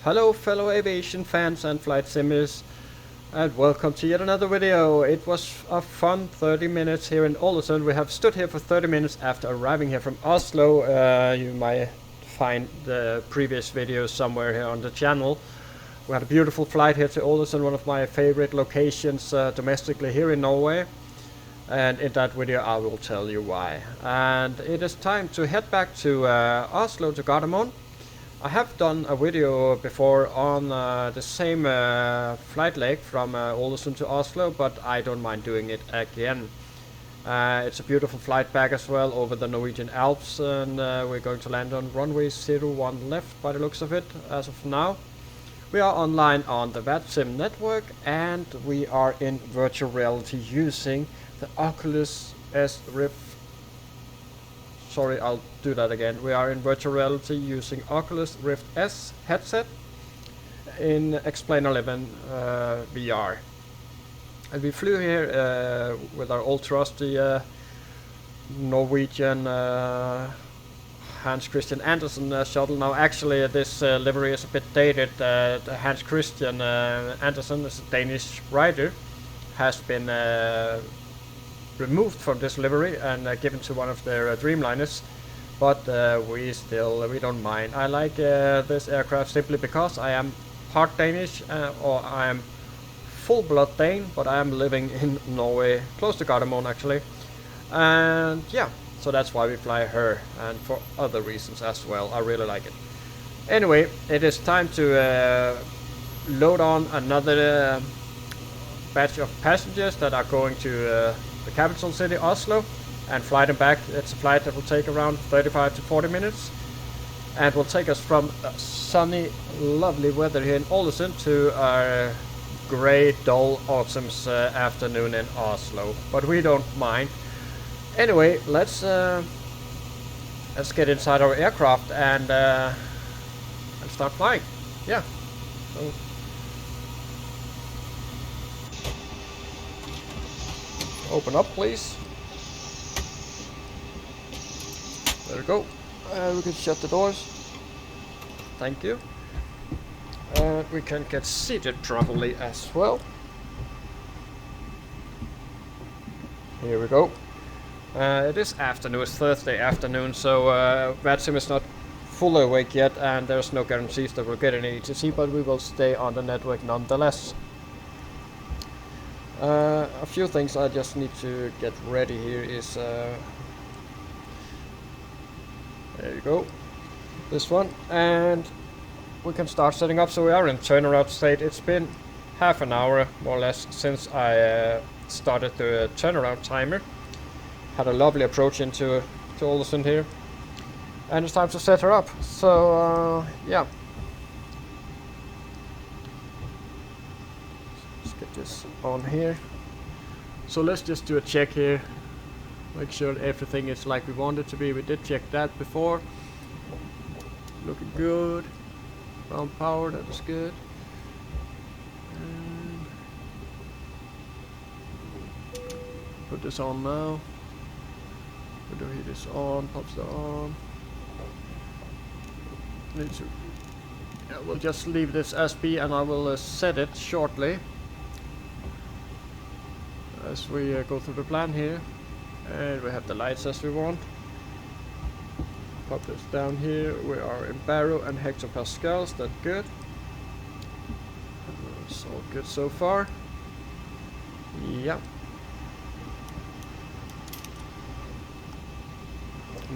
Hello fellow aviation fans and flight simmers, and welcome to yet another video. It was a fun 30 minutes here in Aalesund. We have stood here for 30 minutes after arriving here from Oslo. You might find the previous videos somewhere here on the channel. We had a beautiful flight here to Aalesund, one of my favorite locations domestically here in Norway. And in that video I will tell you why. And it is time to head back to Oslo to Gardermoen. I have done a video before on the same flight leg from Aalesund to Oslo, but I don't mind doing it again. It's a beautiful flight back as well over the Norwegian Alps, and we're going to land on runway 01 left by the looks of it as of now. We are online on the Vatsim network, and we are in virtual reality using the Oculus Rift. Sorry, I'll do that again. We are in virtual reality using Oculus Rift S headset in Explainer 11 VR. And we flew here with our old trusty Norwegian Hans Christian Andersen shuttle. Now actually this livery is a bit dated. The Hans Christian Andersen is a Danish rider, has been removed from this livery and given to one of their Dreamliners, but we don't mind. I like this aircraft simply because I am part Danish, or I am full blood Dane, but I am living in Norway, close to Gardermoen actually, and yeah, so that's why we fly her, and for other reasons as well. I really like it. Anyway, it is time to load on another batch of passengers that are going to the capital city, Oslo, and fly them back. It's a flight that will take around 35 to 40 minutes and will take us from sunny, lovely weather here in Aalesund to our grey, dull autumn's afternoon in Oslo. But we don't mind. Anyway, let's get inside our aircraft and start flying. Yeah. So open up, please. There we go. We can shut the doors. Thank you. And we can get seated properly as well. Here we go. It is afternoon, it's Thursday afternoon, so Vatsim is not fully awake yet, and there's no guarantees that we'll get any ETC, but we will stay on the network nonetheless. A few things I just need to get ready here is there you go, this one, and we can start setting up. So we are in turnaround state. It's been half an hour more or less since I started the turnaround timer. Had a lovely approach into Aalesund here, and it's time to set her up. So yeah, let's get this on here. So let's just do a check here, make sure everything is like we want it to be. We did check that before. Looking good. Ground power, that is good. And put this on now. Window heat is on, pops are on. Need to, yeah, we'll just leave this as be, and I will set it shortly as we go through the plan here. And we have the lights as we want. Pop this down here. We are in baro and hectopascals. That's good. It's all good so far. Yeah.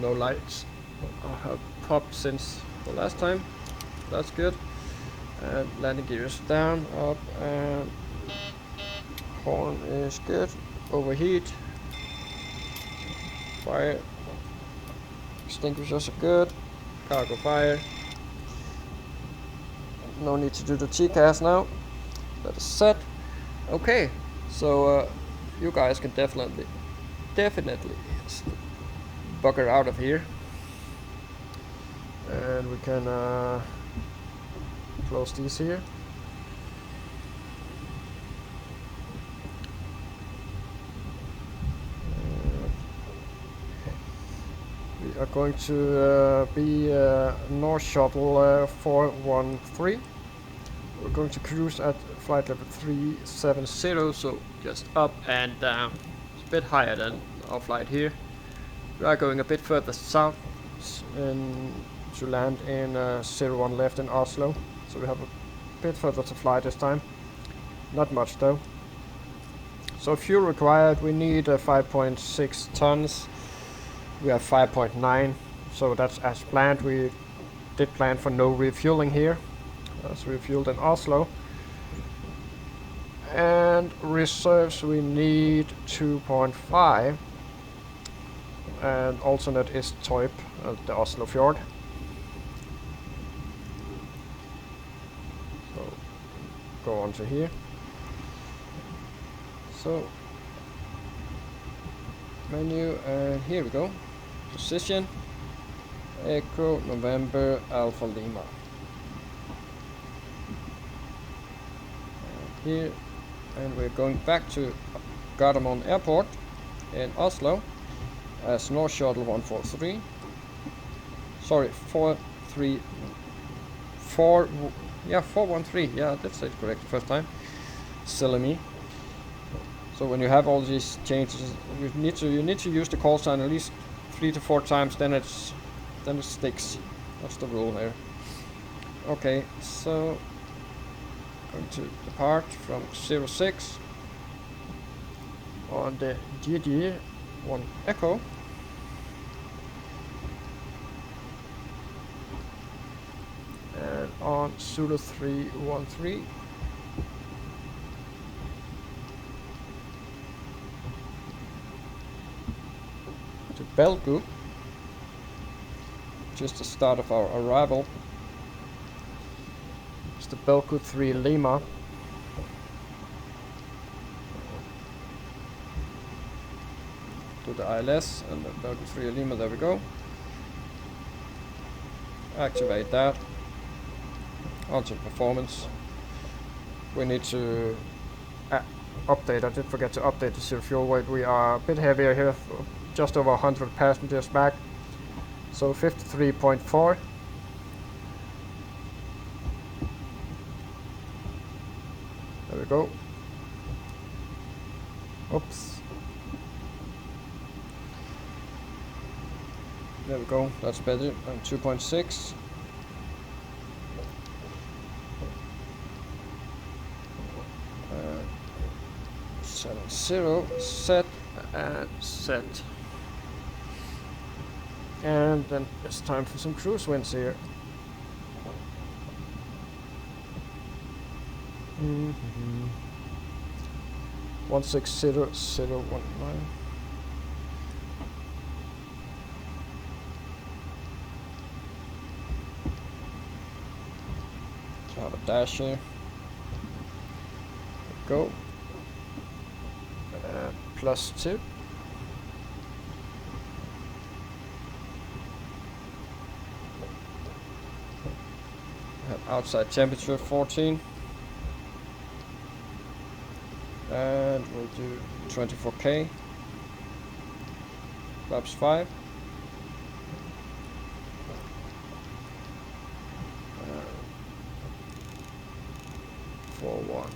No lights have popped since the last time. That's good. And landing gears down, up, and horn is good. Overheat. Fire. Extinguishers are good. Cargo fire. No need to do the TCAS now. That is set. Okay, so you guys can definitely bugger out of here, and we can close these here. We are going to be North Shuttle 413. we're going to cruise at flight level 370, so just up and down. It's a bit higher than our flight here. We are going a bit further south to land in 01 left in Oslo, so we have a bit further to fly this time. Not much though. So fuel required, we need 5.6 tons. We have 5.9, so that's as planned. We did plan for no refueling here, as we refueled in Oslo. And reserves we need 2.5, and alternate is Torp, the Oslo fjord. So go on to here. So menu, and here we go. Position Echo November Alpha Lima. And here, and we're going back to Gardermoen Airport in Oslo as North Shuttle 143. Sorry, 413. Yeah, that's it correct first time. Silly me. So when you have all these changes, you need to use the call sign at least 3 to 4 times. Then it sticks. That's the rule here. Okay, so going to depart from 06 on the DD 1 Echo. And on Zulu 313. To Belgu, just the start of our arrival. It's the Belgu 3 Lima. To the ILS and the Belgu 3 Lima, there we go. Activate that. Onto performance. We need to update, I did forget to update the zero fuel weight. We are a bit heavier here, just over 100 passengers back. So 53.4. There we go. Oops. There we go, that's better. And 2.6. 70, set and set. And then it's time for some cruise winds here. 160019. So have a dash here. Go. +2. Have outside temperature 14. And we'll do 24K. Flaps 5. 4-1.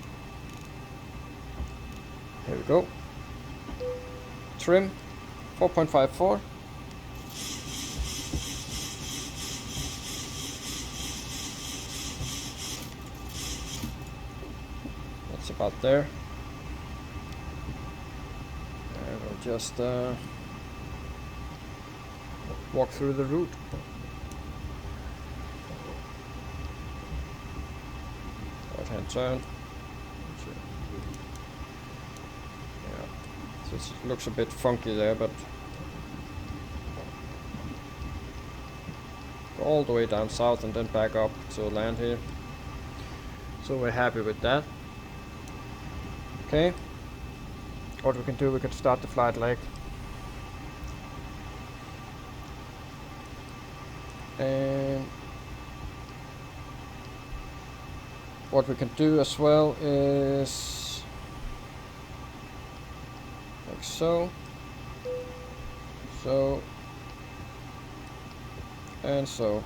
Here we go. Trim 4.54. That's about there. And we'll just walk through the route. Right hand turn. This looks a bit funky there, but go all the way down south and then back up to land here. So we're happy with that. Okay. What we can do, we can start the flight leg. And what we can do as well is like so, so, and so.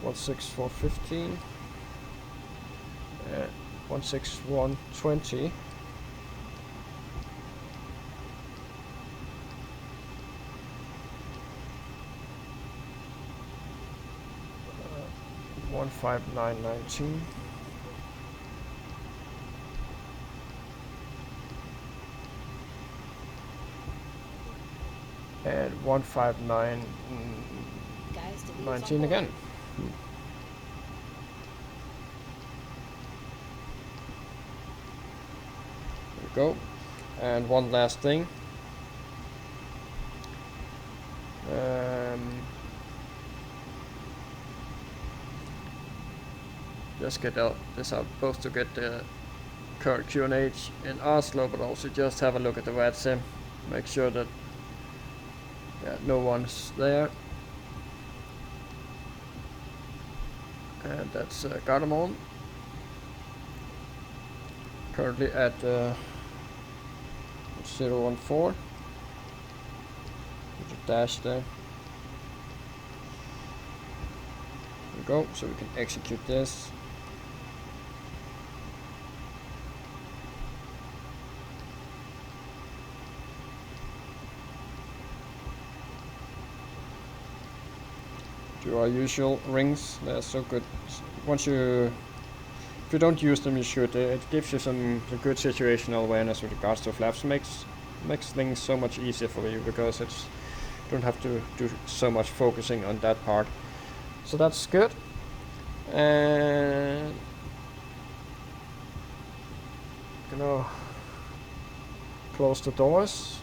16415. 16120. Uh, 15919. And 15919 again. There we go. And one last thing. Just get out this out both to get the current QNH in Oslo, but also just have a look at the Vatsim. Make sure that no one's there. And that's Gardermoen. Currently at 014. With the dash there. There we go, so we can execute this. Do our usual rings, they're so good. If you don't use them, you should. It gives you some good situational awareness with regards to flaps. Makes things so much easier for you because you don't have to do so much focusing on that part. So that's good. And gonna close the doors.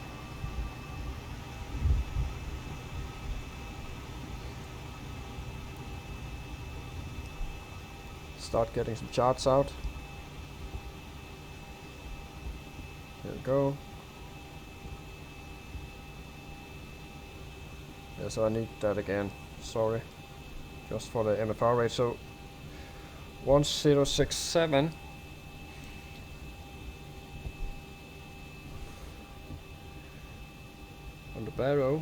Start getting some charts out. There we go. Yeah, so I need that again. Sorry. Just for the MFR rate. So 1067. On the barrow.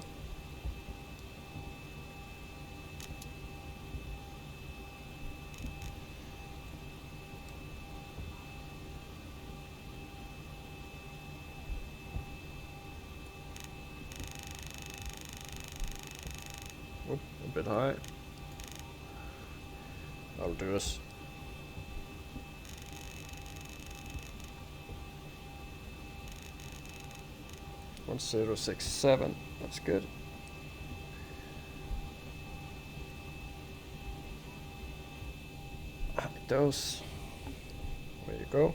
A bit high. I'll do this. One 067. That's good. Those. There you go.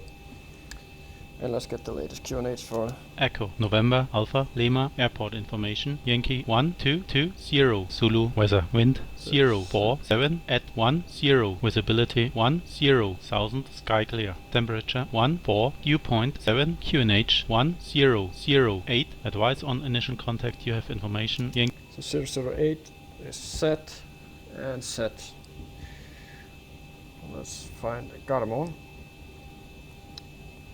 And let's get the latest QNH for Echo November Alpha Lima Airport information Yankee 1220 Zulu weather wind 047 at 10 visibility 10,000 sky clear temperature 14 dew point 7 QNH 1008 advice on initial contact you have information Yankee. So 008 is set and set. Let's find Gardermoen.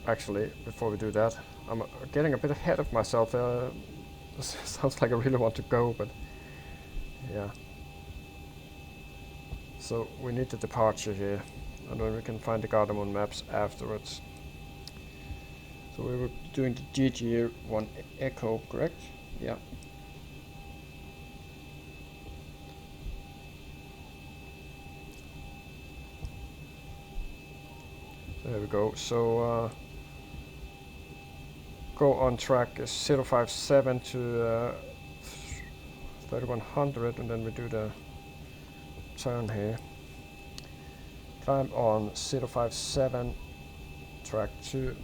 Actually, before we do that, I'm getting a bit ahead of myself. This sounds like I really want to go, but yeah. So we need the departure here, and then we can find the Gardermoen maps afterwards. So we were doing the GG1 Echo, correct? Yeah. There we go. So go on track is 057 to 3100, and then we do the turn here. Climb on 057 track 2.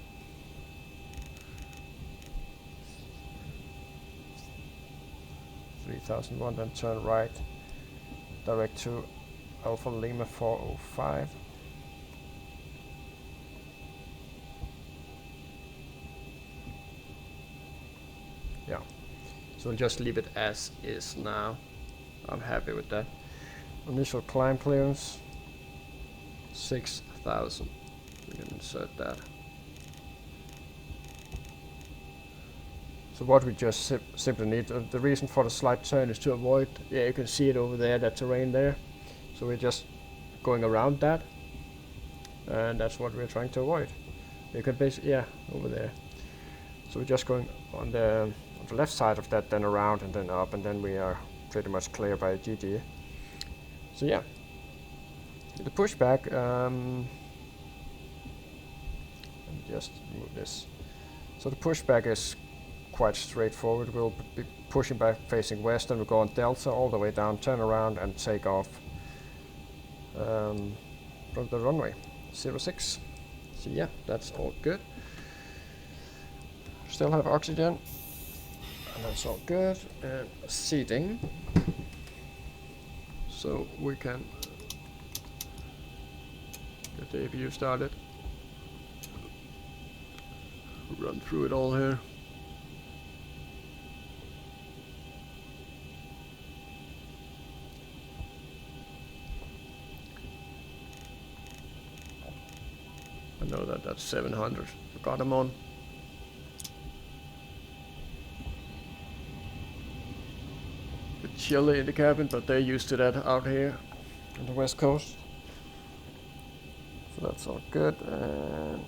(3001), then turn right direct to Alpha Lima 405. Yeah, so we'll just leave it as is now. I'm happy with that. Initial climb clearance 6,000. We can insert that. So what we just simply need, the reason for the slight turn is to avoid, yeah, you can see it over there, that terrain there. So we're just going around that, and that's what we're trying to avoid. You can basically, yeah, over there. So we're just going on the left side of that, then around and then up, and then we are pretty much clear by GG. So yeah, the pushback, just move this. So the pushback is quite straightforward. We'll be pushing back facing west, and we'll go on delta all the way down, turn around and take off from the runway 06. So yeah, that's all good. Still have oxygen, and that's all good. And seating, so we can get the APU started. Run through it all here. I know that that's 700 for Gardermoen. Bit chilly in the cabin, but they're used to that out here on the west coast. So that's all good. And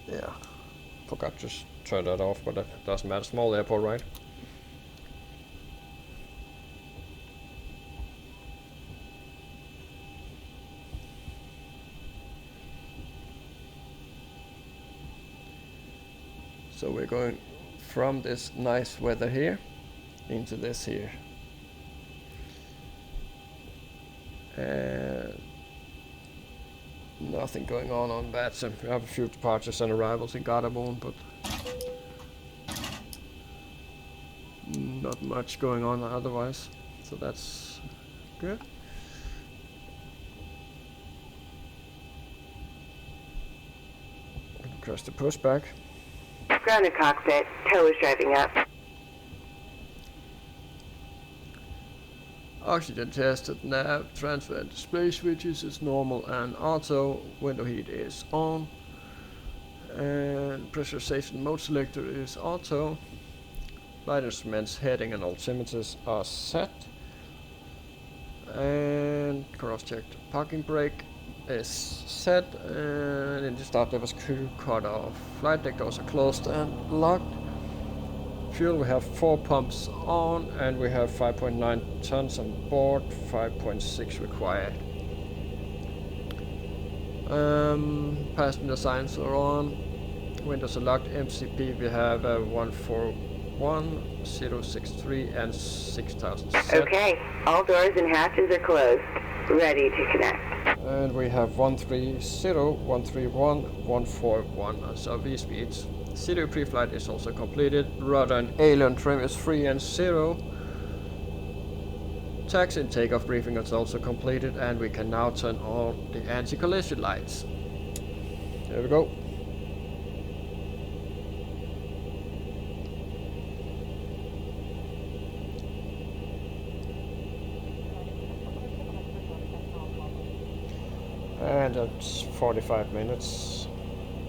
yeah, forgot to turn that off, but that doesn't matter. Small airport, right? So we're going from this nice weather here into this here. And nothing going on Vatsim. We have a few departures and arrivals in Gardermoen, but not much going on otherwise. So that's good. Across the pushback. Grounded cockpit, tow is driving up. Oxygen tested, nav, transfer and display switches is normal and auto, window heat is on, and pressurization mode selector is auto. Flight instruments, heading and altimeters are set, and cross-checked parking brake is set, and in the start levers crew cut off. Flight deck doors are closed and locked. Fuel, we have 4 pumps on, and we have 5.9 tons on board, 5.6 required. Passenger signs are on, windows are locked. MCP, we have 141,063 and 6,000 set. Okay, all doors and hatches are closed. Ready to connect. And we have 130, 131, 141 so V-speeds. Zero pre-flight is also completed. Rudder and aileron trim is 3 and 0. Taxi and takeoff briefing is also completed, and we can now turn on the anti-collision lights. There we go. And that's 45 minutes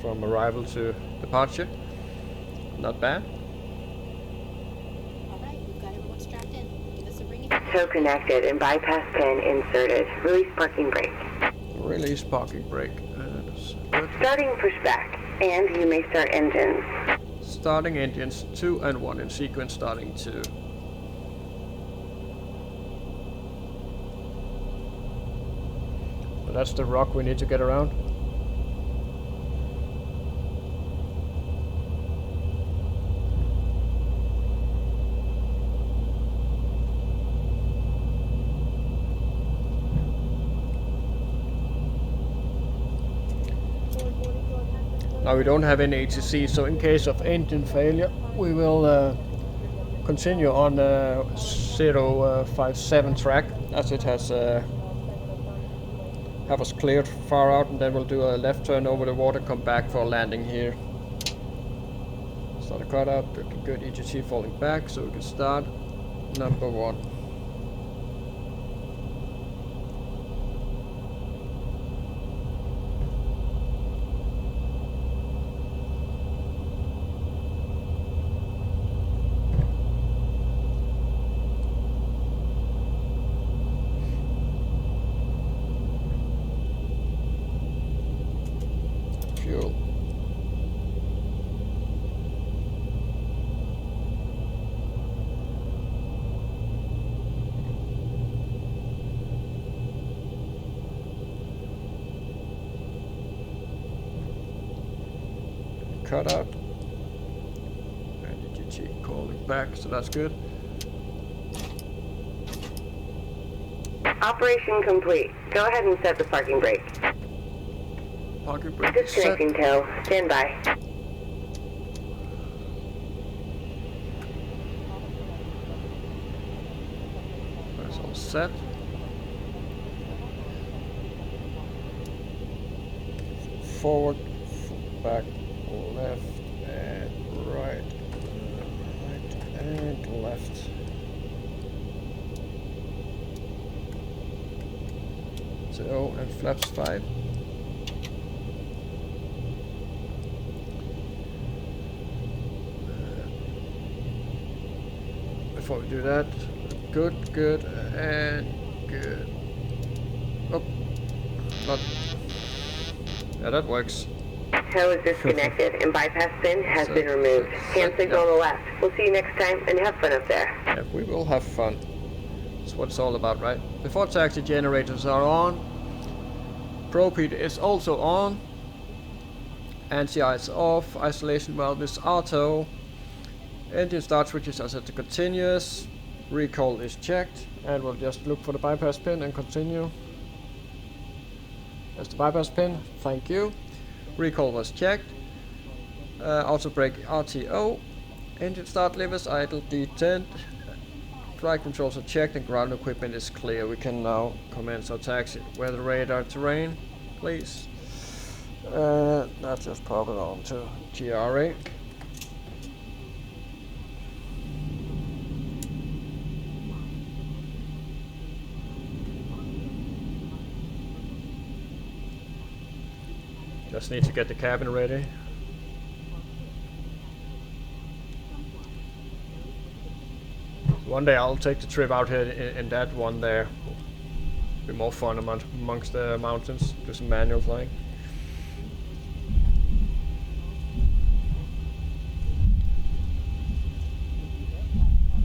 from arrival to departure. Not bad. Alright, we've got everyone strapped in. Give us a ring. Tow connected and bypass pin inserted. Release parking brake. Release parking brake. That's good. Starting pushback, and you may start engines. Starting engines 2 and 1 in sequence, starting 2. So that's the rock we need to get around. Now we don't have any ATC, so in case of engine failure, we will continue on 057 track, as it has have us cleared far out, and then we'll do a left turn over the water, come back for a landing here. Start a cutout, good EGT falling back, so we can start number 1. fuel. Cut out. And the GT calling back, so that's good. Operation complete. Go ahead and set the parking brake. Parking brake is set. Disconnecting tow. Stand by. That's all set. Forward, back, left, and right, right and left. So, and flaps 5. Before we do that, good, good, and good. Oh, not. Yeah, that works. Tow is disconnected and bypass pin has been removed. Hand signal on the left. We'll see you next time and have fun up there. Yeah, we will have fun. That's what it's all about, right? Before taxi, generators are on. Propede is also on. Anti-ice is off. Isolation valve is auto. Engine start switches are set to continuous. Recall is checked. And we'll just look for the bypass pin and continue. There's the bypass pin. Thank you. Recall was checked. Auto brake RTO. Engine start levers idle detent. Flight controls are checked and ground equipment is clear. We can now commence our taxi. Weather radar terrain, please. Let's just pop it on to GRA. Just need to get the cabin ready. One day I'll take the trip out here in that one there. Be more fun amongst the mountains. Do some manual flying.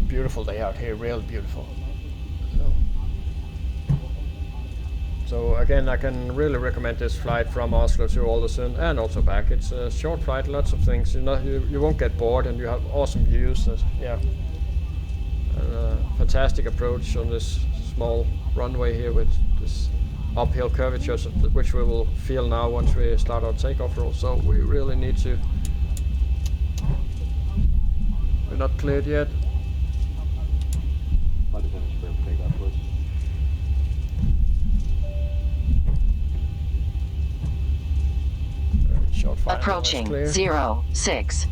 Beautiful day out here, real beautiful. So again, I can really recommend this flight from Oslo to Aalesund and also back. It's a short flight, lots of things. You won't get bored, and you have awesome views. Yeah. Fantastic approach on this small runway here with this uphill curvature, which we will feel now once we start our takeoff roll. So we really need to. We're not cleared yet. Short fire. Approaching 06.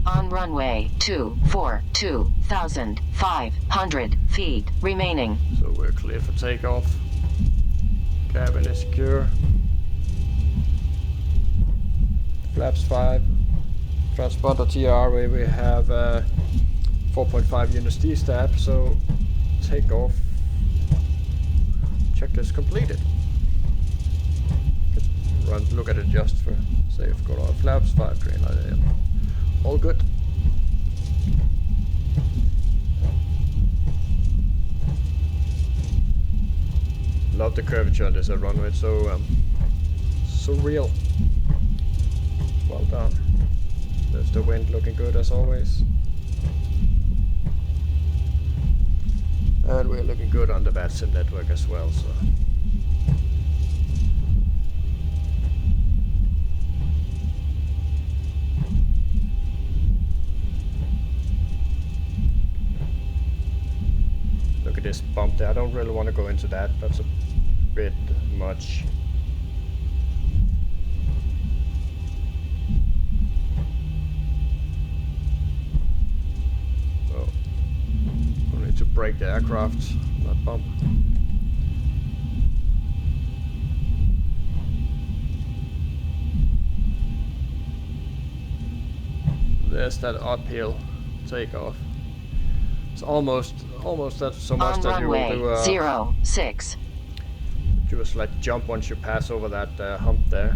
On runway 24, 2,500 feet remaining. So we're clear for takeoff. Cabin is secure. Flaps 5. Transponder TR where we have 4.5 units D-stab, so takeoff checklist completed. Run, look at it just for safe. Got our flaps 5 green light. Yeah. All good. Love the curvature on this runway. It's so real. Well done. There's the wind looking good as always. And we're looking good on the Vatsim network as well. So. Look at this bump there. I don't really want to go into that. That's a bit much. So, we need to brake the aircraft, that bump. there's that uphill takeoff. It's almost that so much On that you will runway do 06. just like jump once you pass over that hump there.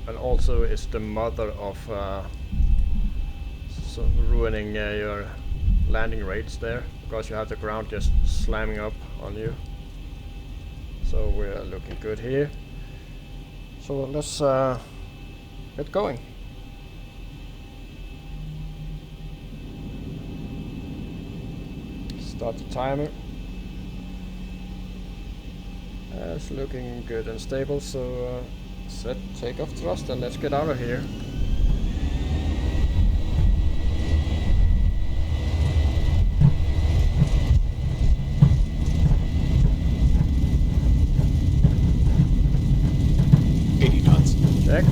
And also it's the mother of ruining your landing rates there, because you have the ground just slamming up on you. So we're looking good here. So let's get going. Start the timer. It's looking good and stable, so set takeoff thrust and let's get out of here. Check.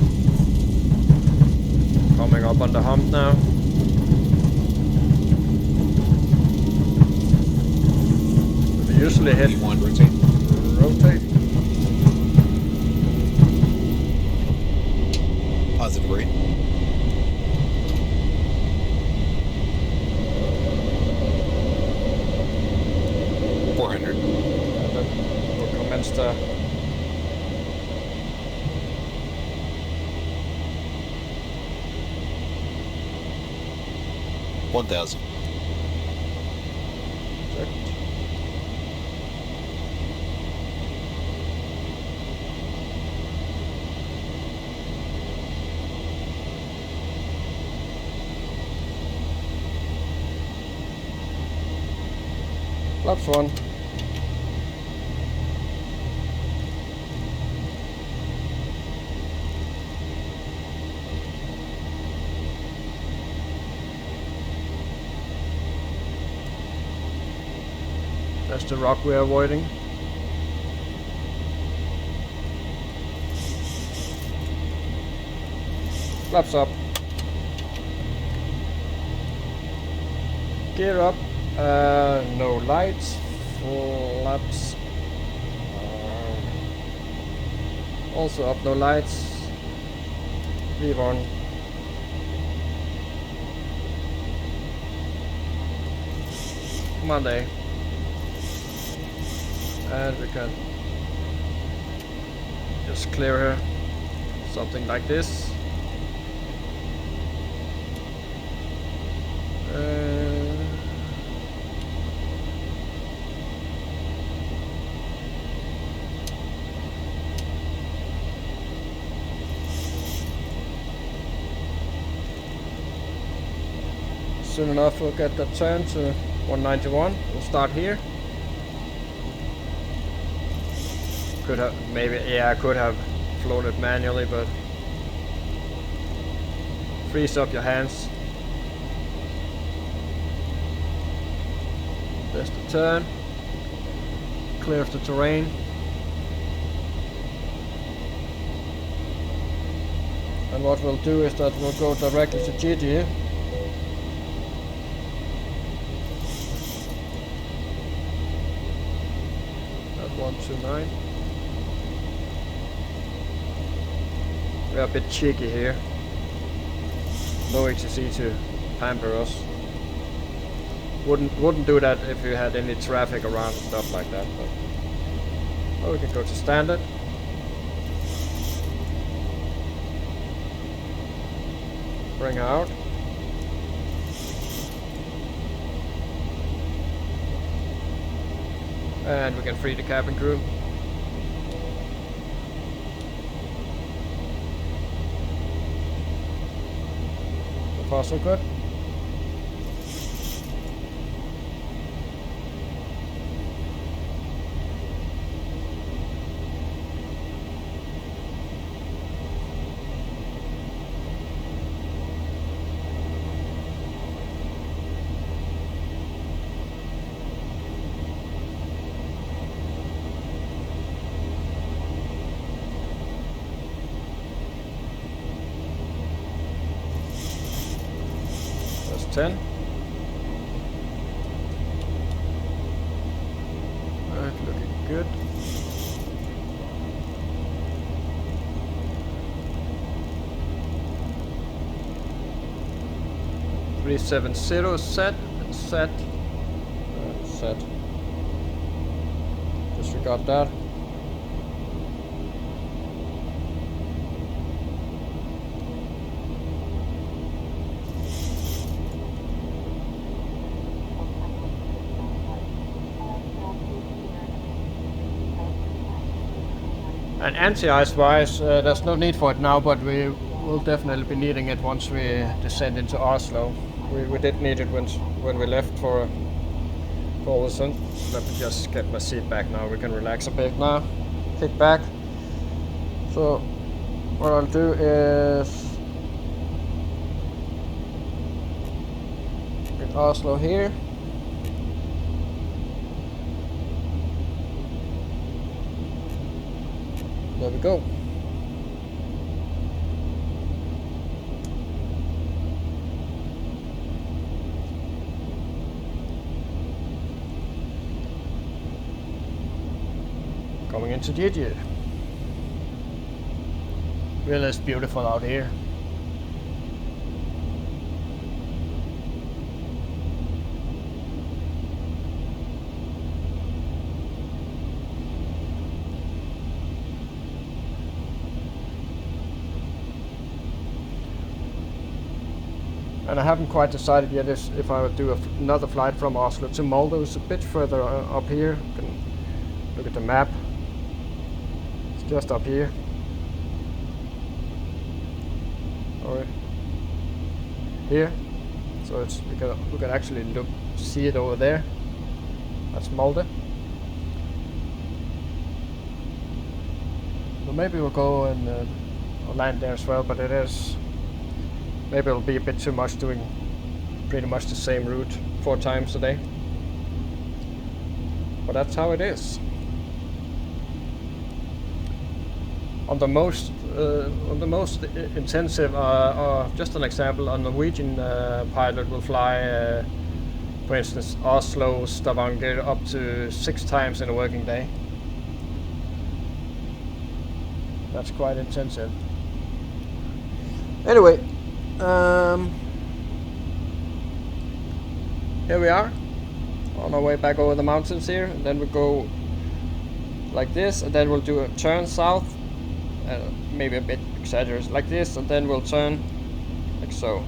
Coming up on the hump now. We usually hit one rotate. Rotate. Positive rate. $400. And then we'll commence the 1,000. check. Flaps 1. That's the rock we're avoiding. Flaps up. Gear up. No lights. Flaps. Also up, no lights. Leave on. Monday. And we can just clear her, something like this. Soon enough we'll get that turn to 191. We'll start here. Could have, maybe, yeah, I could have flown it manually, but freeze up your hands. There's the turn. Clear of the terrain. And what we'll do is that we'll go directly to GG. At 129. We're a bit cheeky here. No HCC to pamper us. Wouldn't do that if you had any traffic around and stuff like that. But oh, we can go to standard. Bring her out. And we can free the cabin crew. So far so good. That's 10. Alright, looking good. 370 set. Disregard that. And anti-ice wise, there's no need for it now, but we will definitely be needing it once we descend into Oslo. We did need it when we left for Aalesund. Let me just get my seat back now. We can relax a bit now. Kick back. So what I'll do is get Oslo here. There we go. Coming into Jeju. Really is beautiful out here. And I haven't quite decided yet if I would do another flight from Oslo to Molde. It's a bit further up here. You can look at the map. It's just up here. Or here. So it's we can actually see it over there. That's Molde. So maybe we'll go and land there as well, but it is. Maybe it'll be a bit too much doing pretty much the same route 4 times a day. But that's how it is. On the most intensive, just an example, a Norwegian pilot will fly, for instance, Oslo, Stavanger up to 6 times in a working day. That's quite intensive. Anyway. Here we are on our way back over the mountains here, and then we go like this, and then we'll do a turn south, maybe a bit exaggerated like this, and then we'll turn like so.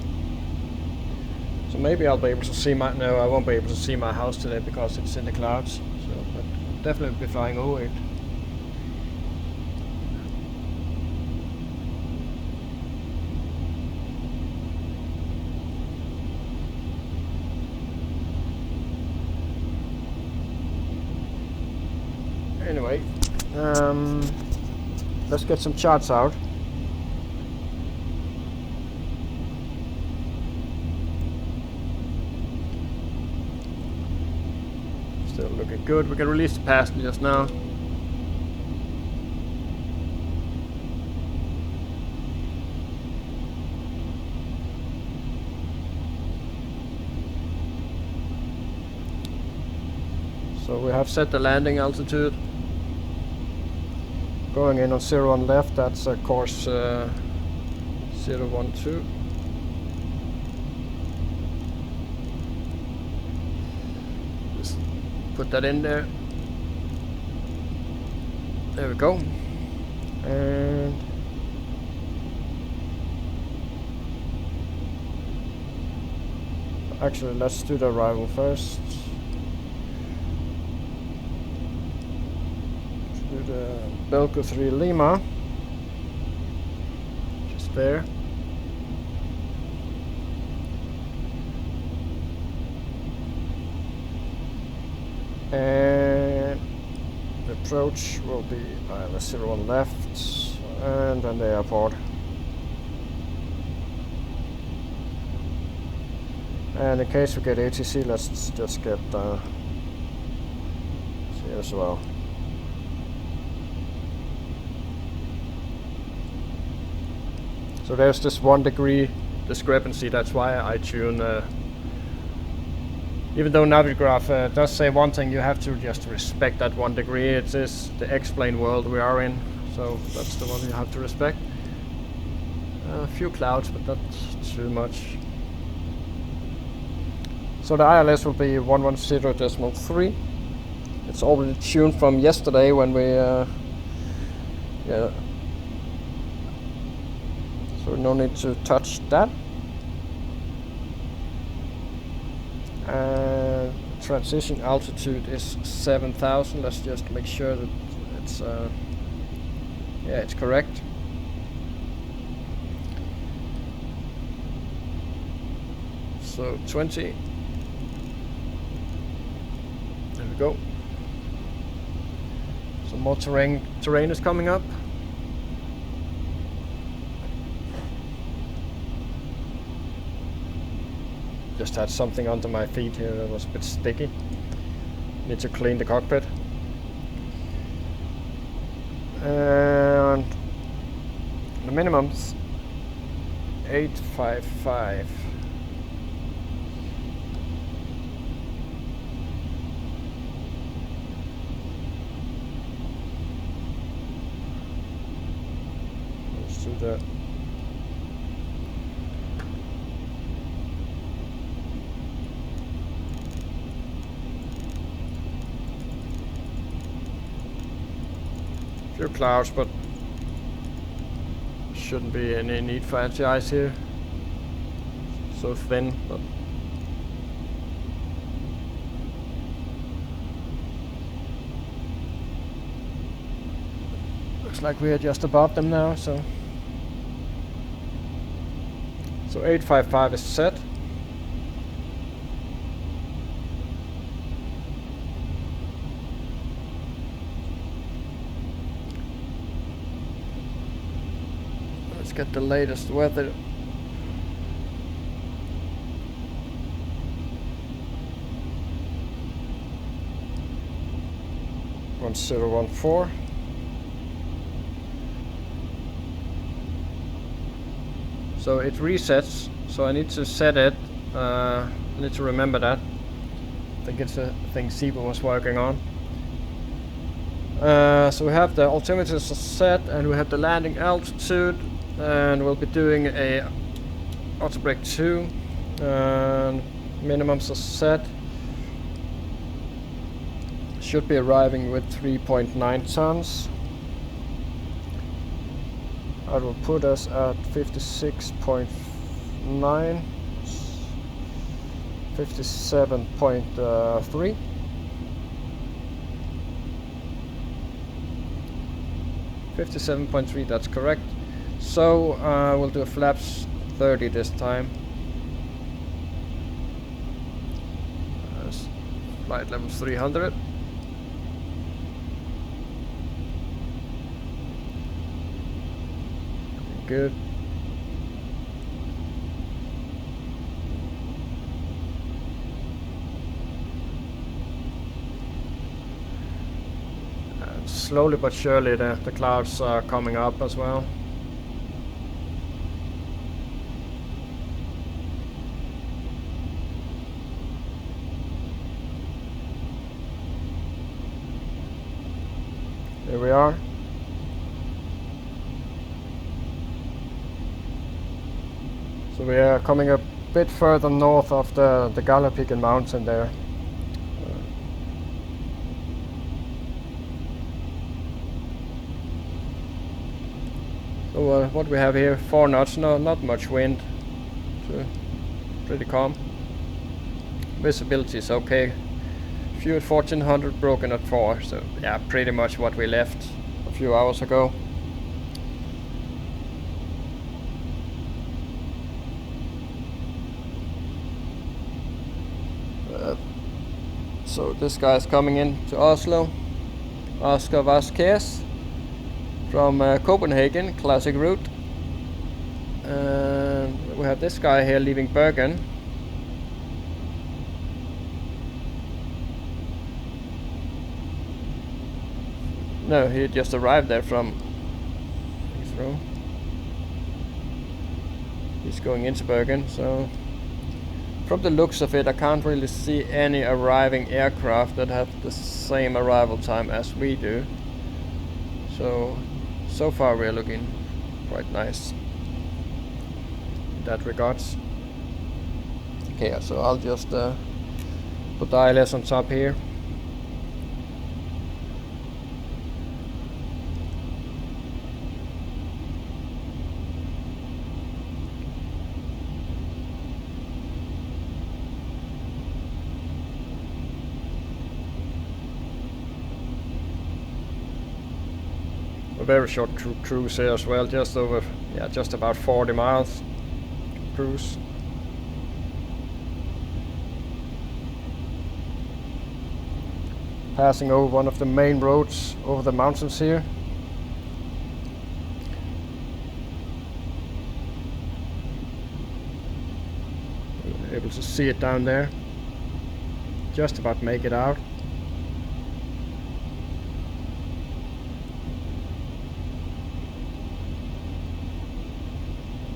So maybe I'll be able to see no, I won't be able to see my house today because it's in the clouds, so but definitely be flying over it. Anyway, let's get some charts out. Still looking good. We can release the passengers now. So we have set the landing altitude. Going in on 01 left, that's course 012. Just put that in there. There we go. And actually, let's do the arrival first. The Belco 3 Lima, just there. And the approach will be the 01 left, and then the airport. And in case we get ATC, let's just get C as well. So there's this 1 degree discrepancy. That's why I tune. Even though Navigraph does say one thing, you have to just respect that 1 degree. It is the X-plane world we are in, so that's the one you have to respect. A few clouds, but not too much. So the ILS will be 110.3. It's already tuned from yesterday when we yeah, so no need to touch that. And transition altitude is 7,000. Let's just make sure that it's yeah, it's correct. So 20. There we go. Some more terrain is coming up. Just had something under my feet here that was a bit sticky. Need to clean the cockpit. And the minimum's 855. Let's do that. Few clouds, but shouldn't be any need for anti-ice here. So thin, but looks like we are just above them now. So 855 is set. Get the latest weather. One 014. So it resets. So I need to set it. I need to remember that. I think it's a thing Siba was working on. So we have the altimeters set, and we have the landing altitude. And we'll be doing a auto brake 2, and minimums are set. Should be arriving with 3.9 tons. That will put us at 56.9, 57.3. 57.3, that's correct. So we'll do a flaps 30 this time. Flight level 300. Good. And slowly but surely the clouds are coming up as well. Here we are. So we are coming a bit further north of the Galdhøpiggen mountain there. So what we have here, 4 knots, not much wind, so pretty calm. Visibility is okay. Few at 1400, broken at 4, so yeah, pretty much what we left a few hours ago. So this guy is coming in to Oslo, Oscar Vasquez from Copenhagen, classic route. And we have this guy here leaving Bergen. No, he just arrived there from Heathrow. He's going into Bergen, so from the looks of it I can't really see any arriving aircraft that have the same arrival time as we do. So far we're looking quite nice in that regards. Okay, so I'll just Put the ILS on top here. A very short cruise here as well, just over, yeah, just about 40 miles cruise. Passing over one of the main roads over the mountains here. Able to see it down there. Just about make it out.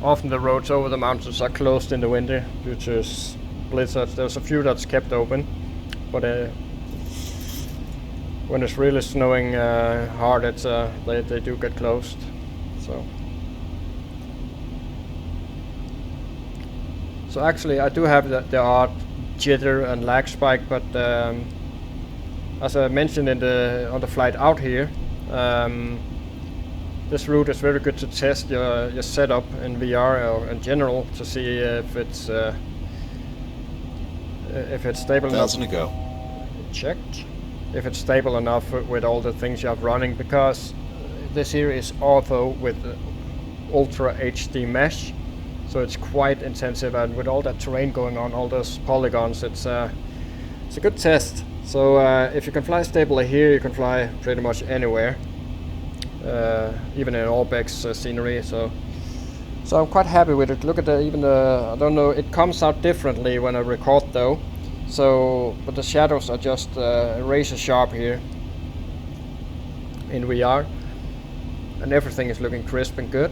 Often the roads over the mountains are closed in the winter due to blizzards. There's a few that's kept open, but when it's really snowing hard, it's they do get closed. So actually, I do have the odd jitter and lag spike, but as I mentioned on the flight out here, this route is very good to test your setup in VR or in general to see if it's stable enough. 1,000 to go. Checked. If it's stable enough with all the things you have running, because this here is ortho with Ultra HD mesh, so it's quite intensive, and with all that terrain going on, all those polygons, it's a good test. So if you can fly stably here, you can fly pretty much anywhere, even in Orbex scenery. So I'm quite happy with it. Look at I don't know, it comes out differently when I record though. So, but the shadows are just razor sharp here in VR, and everything is looking crisp and good.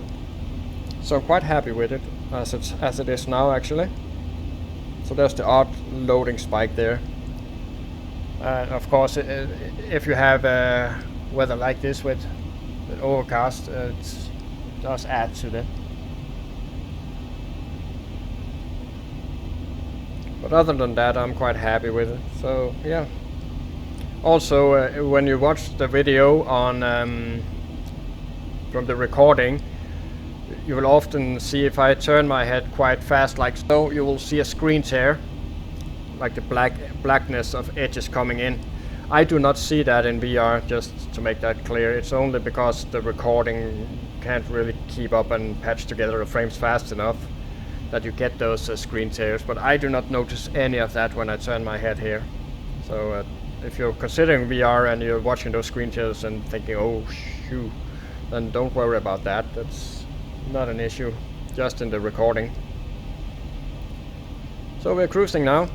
So I'm quite happy with it as it is now, actually. So there's the odd loading spike there. Of course, if you have weather like this with overcast, it does add to that. But other than that, I'm quite happy with it. So yeah. Also, when you watch the video on from the recording, you will often see, if I turn my head quite fast like so, you will see a screen tear, like the blackness of edges coming in. I do not see that in VR, just to make that clear. It's only because the recording can't really keep up and patch together the frames fast enough that you get those screen tears, but I do not notice any of that when I turn my head here. So if you're considering VR and you're watching those screen tears and thinking, oh shoot, then don't worry about that. That's not an issue, just in the recording. So we're cruising now.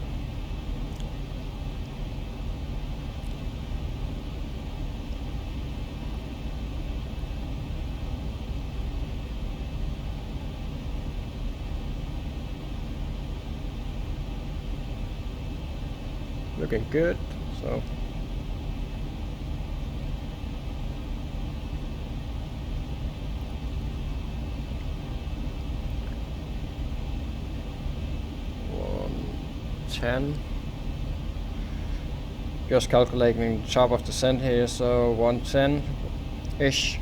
Looking good. So $110. Just calculating the top of the descent here, so 110-ish.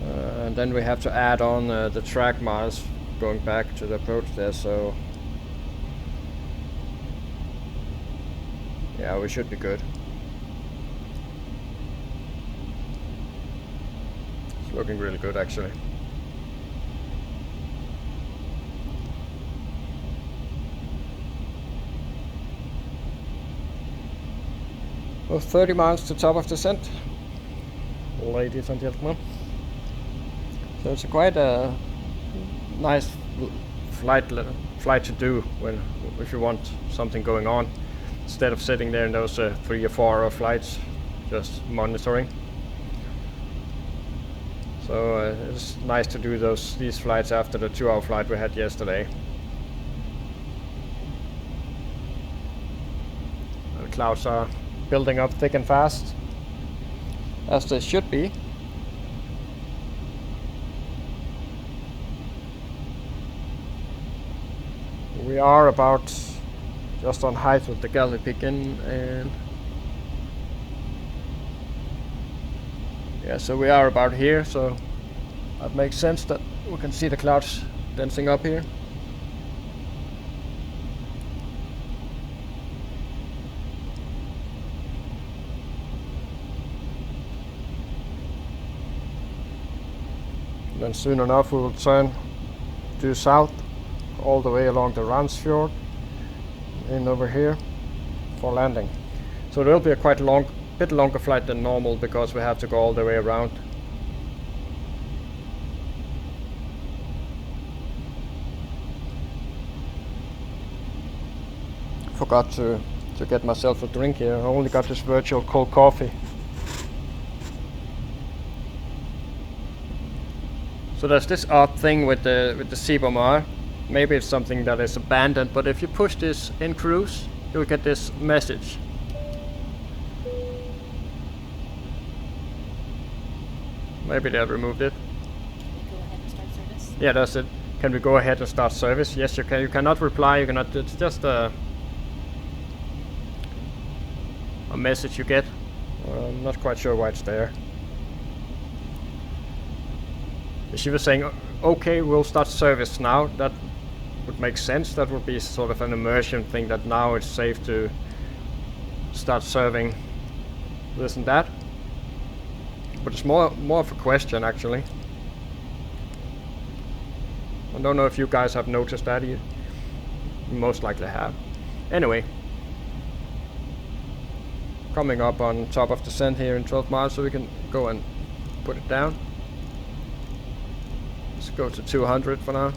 And then we have to add on the track miles going back to the approach there, so yeah, we should be good. It's looking really good, actually. Well, 30 miles to top of descent, ladies and gentlemen. So it's a quite a nice flight to do if you want something going on, instead of sitting there in those 3 or 4 hour flights just monitoring. So it's nice to do these flights after the 2 hour flight we had yesterday. The clouds are building up thick and fast, as they should be. We are about just on height with the galley picking, and yeah, so we are about here, so that makes sense that we can see the clouds dancing up here. Then soon enough we will turn due south all the way along the Randsfjord in over here for landing. So there will be a quite bit longer flight than normal because we have to go all the way around. Forgot to get myself a drink here. I only got this virtual cold coffee. So there's this odd thing with the Seabomar. Maybe it's something that is abandoned, but if you push this in cruise, you'll get this message. Maybe they have removed it. Can we go ahead and start service? Yeah, that's it. Can we go ahead and start service? Yes, you can. You cannot reply. You cannot. It's just a message you get. I'm not quite sure why it's there. She was saying, okay, we'll start service now. That would make sense. That would be sort of an immersion thing, that now it's safe to start serving this and that. But it's more of a question, actually. I don't know if you guys have noticed that. You most likely have. Anyway, coming up on top of descent here in 12 miles, so we can go and put it down. Let's go to 200 for now.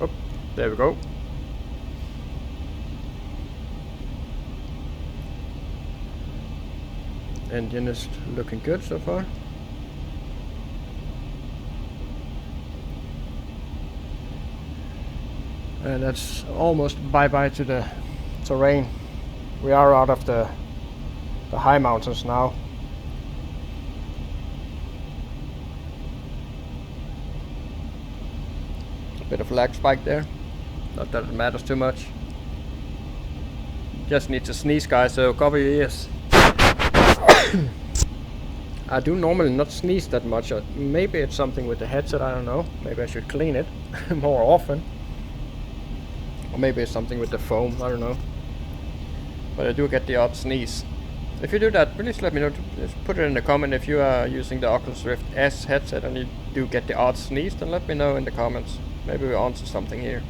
Oh, there we go. Engine is looking good so far. And that's almost bye-bye to the terrain. We are out of the high mountains now. A bit of lag spike there. Not that it matters too much. Just need to sneeze, guys, so cover your ears. I do normally not sneeze that much. Maybe it's something with the headset, I don't know. Maybe I should clean it more often. Or maybe it's something with the foam, I don't know. But I do get the odd sneeze. If you do that, please let me know. Just put it in the comment if you are using the Oculus Rift S headset and you do get the odd sneeze, then let me know in the comments. Maybe we'll answer something here.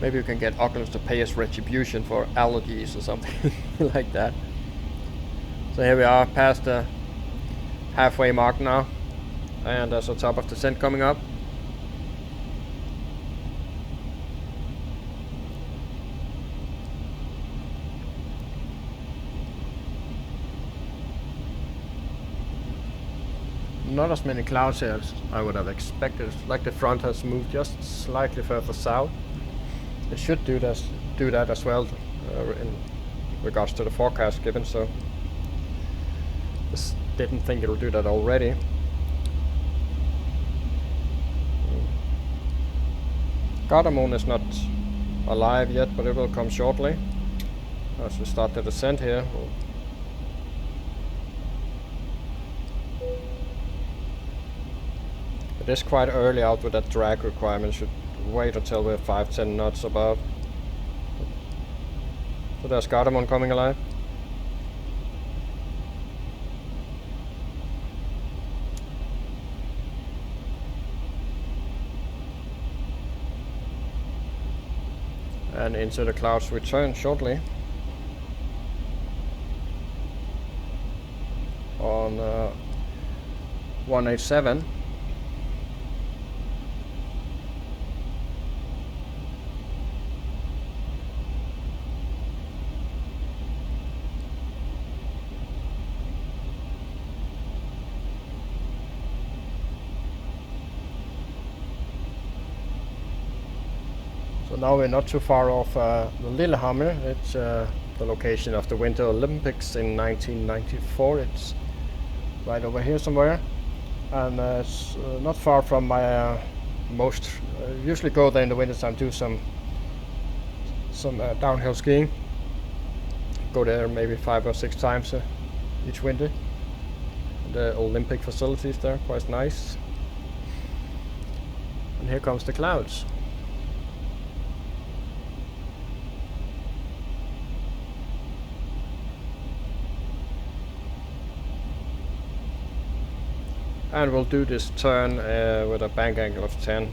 Maybe we can get Oculus to pay us retribution for allergies or something like that. So here we are, past the halfway mark now. And there's a top of descent coming up. Not as many clouds here as I would have expected. It's like the front has moved just slightly further south. It should do that as well in regards to the forecast given, so just didn't think it'll do that already. Gardermoen is not alive yet, but it will come shortly as we start the descent here. It is quite early out with that drag requirement. Should wait until we're 5-10 knots above. So there's Gardermoen coming alive. And into the clouds we turn shortly. On 187. So now we're not too far off the Lillehammer. It's the location of the Winter Olympics in 1994. It's right over here somewhere, and it's not far from my most. Usually go there in the winter time, do some downhill skiing. Go there maybe 5 or 6 times each winter. The Olympic facilities there, quite nice. And here comes the clouds. And we'll do this turn with a bank angle of 10.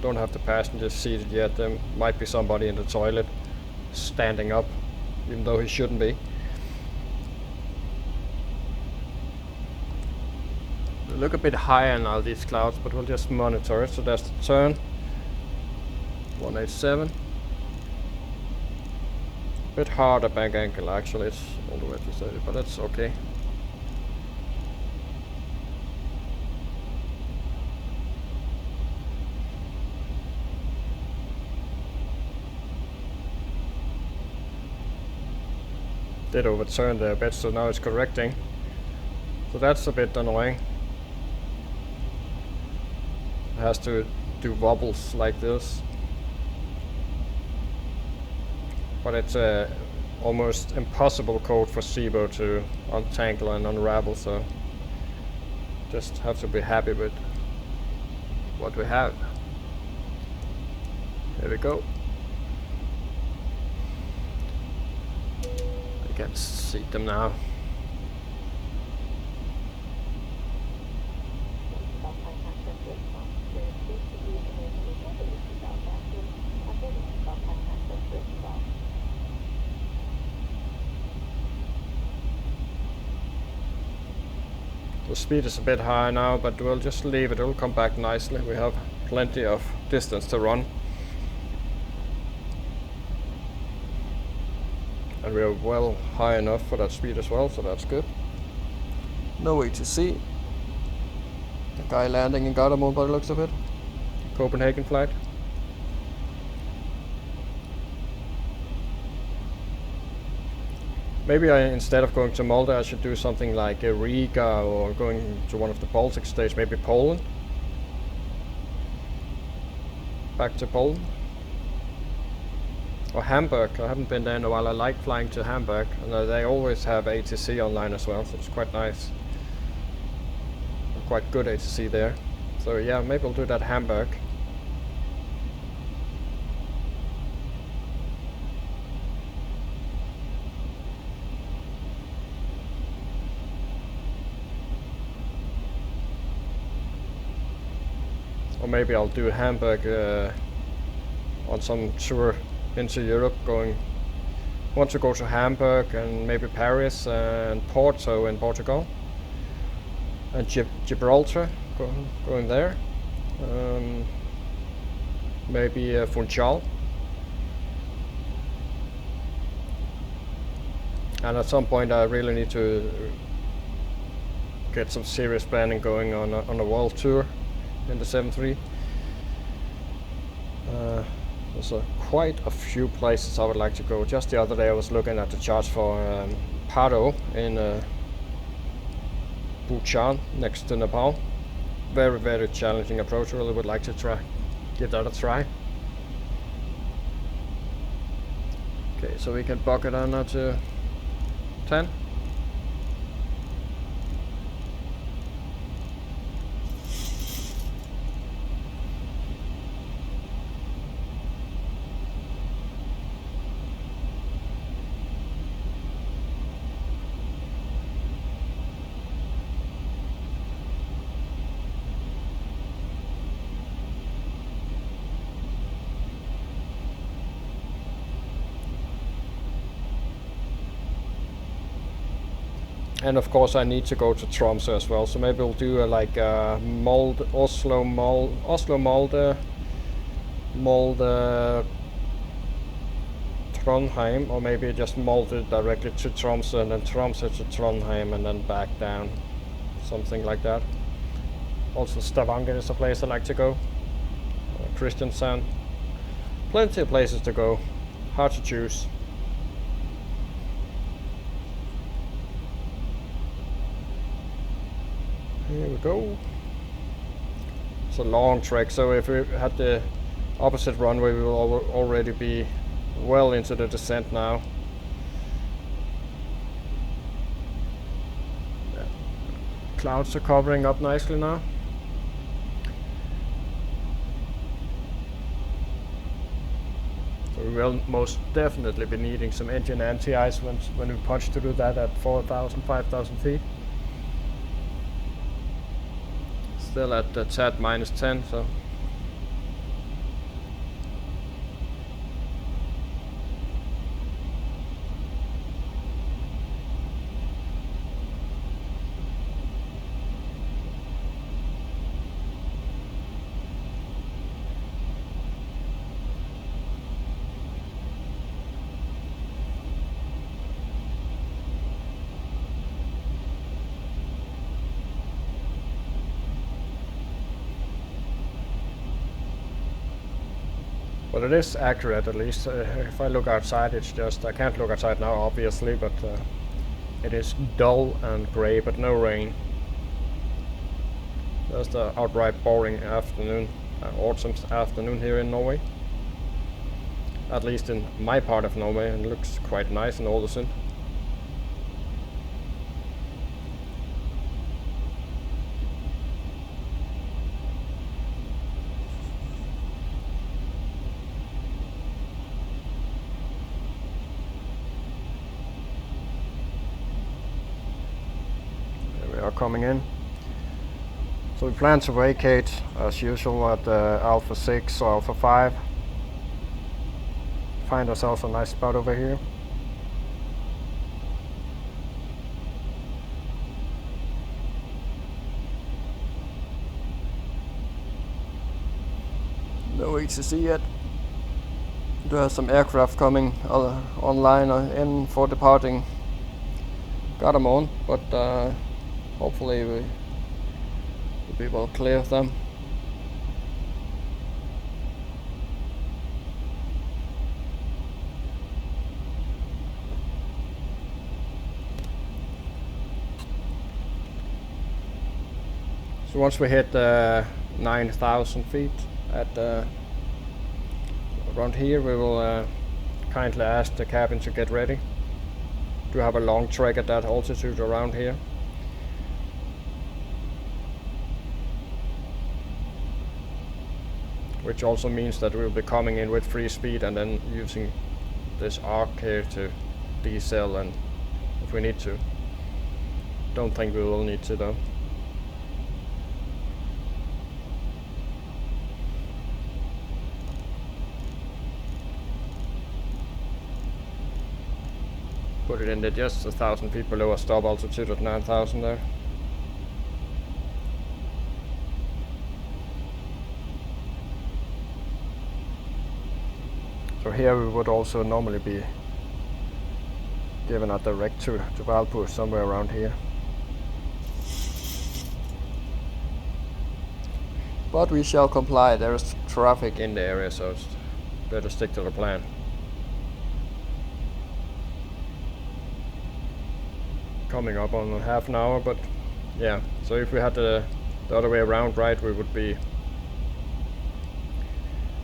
Don't have the passengers seated yet. There might be somebody in the toilet standing up, even though he shouldn't be. They look a bit higher now, these clouds, but we'll just monitor it. So that's the turn. 187. Bit harder bank angle actually, it's all the way to 30, but that's okay. Did overturn there a bit, so now it's correcting. So that's a bit annoying. It has to do wobbles like this. But it's a almost impossible code for Zibo to untangle and unravel, so just have to be happy with what we have. Here we go. You can see them now. The speed is a bit high now, but we'll just leave it. It'll come back nicely. We have plenty of distance to run. And we are well high enough for that speed as well, so that's good. No ATC. The guy landing in Gardermoen by the looks of it. Copenhagen flight. Maybe instead of going to Malta, I should do something like Riga or going to one of the Baltic states, maybe Poland. Back to Poland. Or Hamburg. I haven't been there in a while. I like flying to Hamburg, and they always have ATC online as well, so it's quite nice. Quite good ATC there. So yeah, maybe we'll do that Hamburg. Or maybe I'll do Hamburg on some tour into Europe, want to go to Hamburg and maybe Paris and Porto in Portugal, and Gibraltar, going there, maybe Funchal, and at some point I really need to get some serious planning going on a world tour in the 7.3. There's quite a few places I would like to go. Just the other day I was looking at the charts for Paro in Bhutan, next to Nepal. Very, very challenging approach. Really would like to give that a try. Okay, so we can bucket on now to 10. And of course I need to go to Tromsø as well, so maybe we'll do Oslo, Molde, Trondheim, or maybe just Molde directly to Tromsø and then Tromsø to Trondheim and then back down, something like that. Also Stavanger is a place I like to go, Kristiansand, plenty of places to go, hard to choose. Here we go. It's a long trek, so if we had the opposite runway, we will already be well into the descent now. Yeah. Clouds are covering up nicely now. So we will most definitely be needing some engine anti-ice when we punch through that at 4,000, 5,000 feet. Still at the tad -10, so but it is accurate at least. If I look outside, it's just, I can't look outside now obviously, but it is dull and grey, but no rain. Just an outright boring afternoon, autumn afternoon here in Norway. At least in my part of Norway, and it looks quite nice in Aalesund. Coming in. So we plan to vacate as usual at Alpha 6 or Alpha 5. Find ourselves a nice spot over here. No HCC yet. There are some aircraft coming online in for departing Gardermoen, but hopefully we'll be well clear of them. So once we hit 9,000 feet at around here, we will kindly ask the cabin to get ready to have a long trek at that altitude around here. Which also means that we'll be coming in with free speed and then using this arc here to decel, and if we need to. Don't think we will need to though. Put it in there just 1,000 feet below a stop altitude at 9,000 there. So here we would also normally be given a direct to Valpo, somewhere around here. But we shall comply. There is traffic in the area, so it's better stick to the plan. Coming up on half an hour, but yeah. So if we had the other way around, right, we would be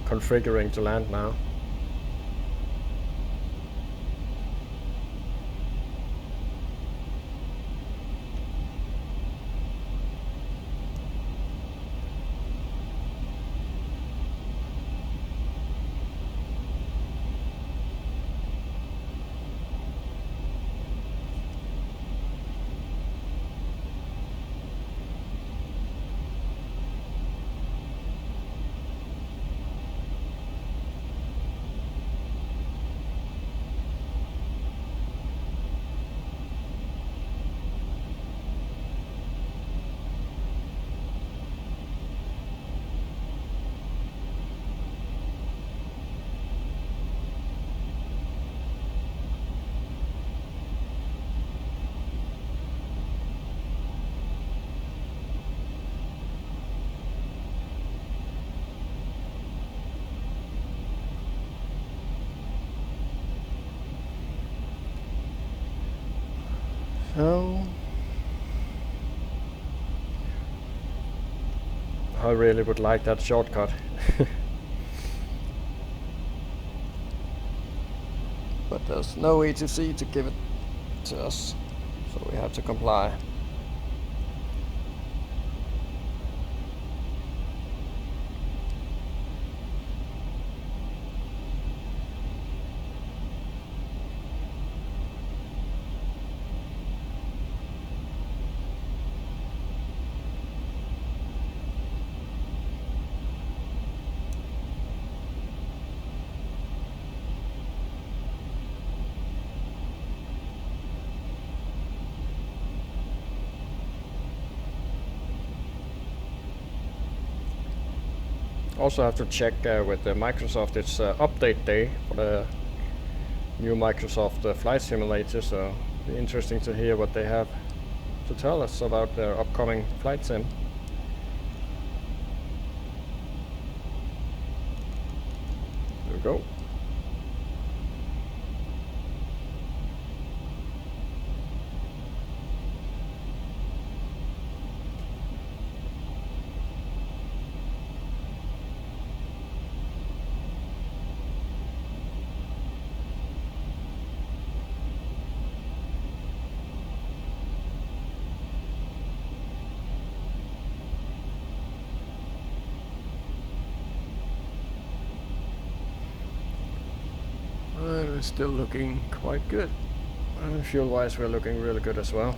configuring to land now. I really would like that shortcut. But there's no ETC to give it to us, so we have to comply. Also have to check with Microsoft, it's update day for the new Microsoft flight simulator, so it'll be interesting to hear what they have to tell us about their upcoming flight sim. There we go. We're still looking quite good. Fuel wise, we're looking really good as well.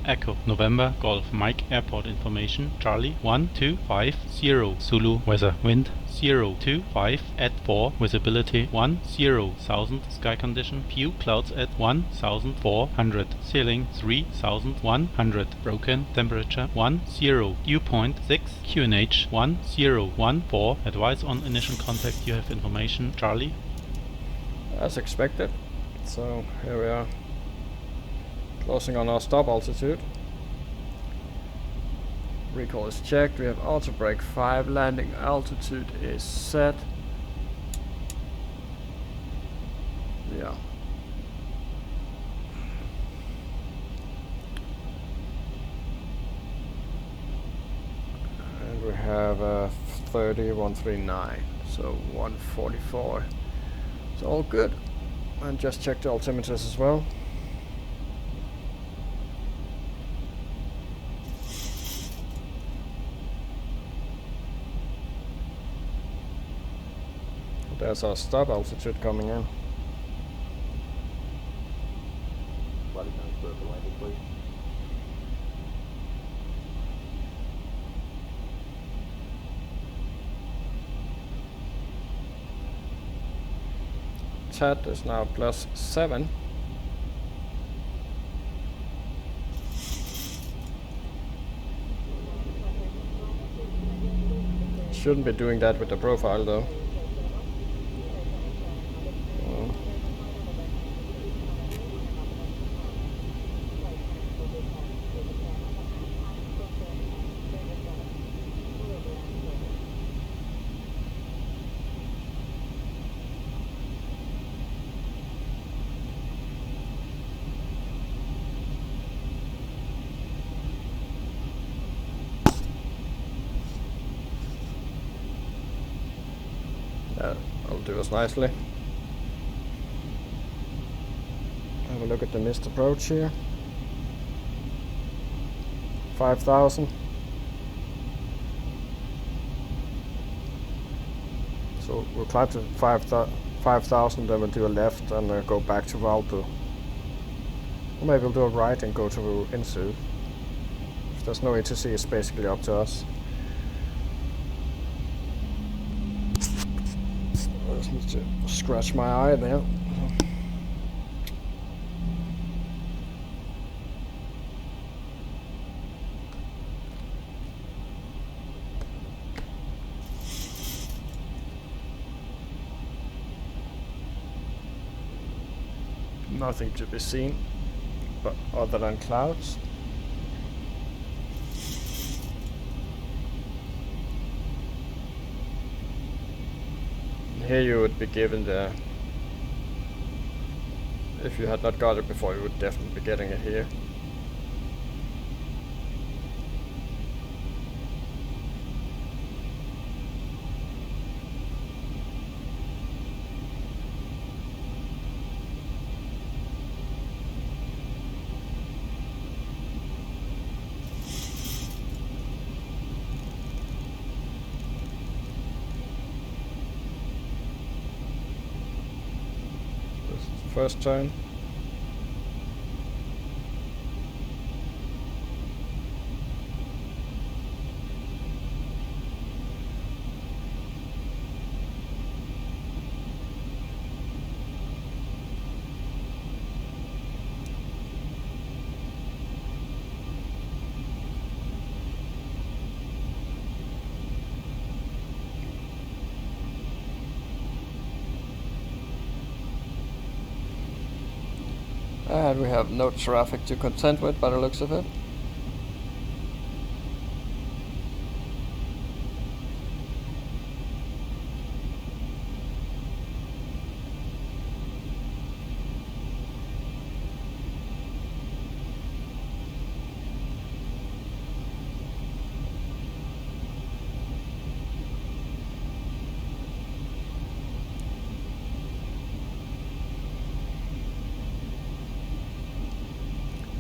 Echo November Golf Mike Airport information Charlie 1250 Zulu weather wind 025 at 4 visibility 10,000 sky condition few clouds at 1,400 ceiling 3,100 broken temperature 10 dew point 6 QNH 1014 advice on initial contact you have information Charlie As expected. So here we are. Closing on our stop altitude. Recall is checked. We have auto brake 5. Landing altitude is set. Yeah. And we have 139. So 144. It's all good. And just check the altimeters as well. There's our stop altitude coming in. TAT is now +7. Shouldn't be doing that with the profile though. That'll do us nicely. Have a look at the missed approach here. 5,000. So we'll climb to 5,000, then we'll do a left and go back to Valpo. Or maybe we'll do a right and go to Insu. If there's no ATC, it's basically up to us. I just need to scratch my eye there. Nothing to be seen, but other than clouds. here you would be given the... If you had not got it before, you would definitely be getting it here. First turn. And we have no traffic to contend with by the looks of it.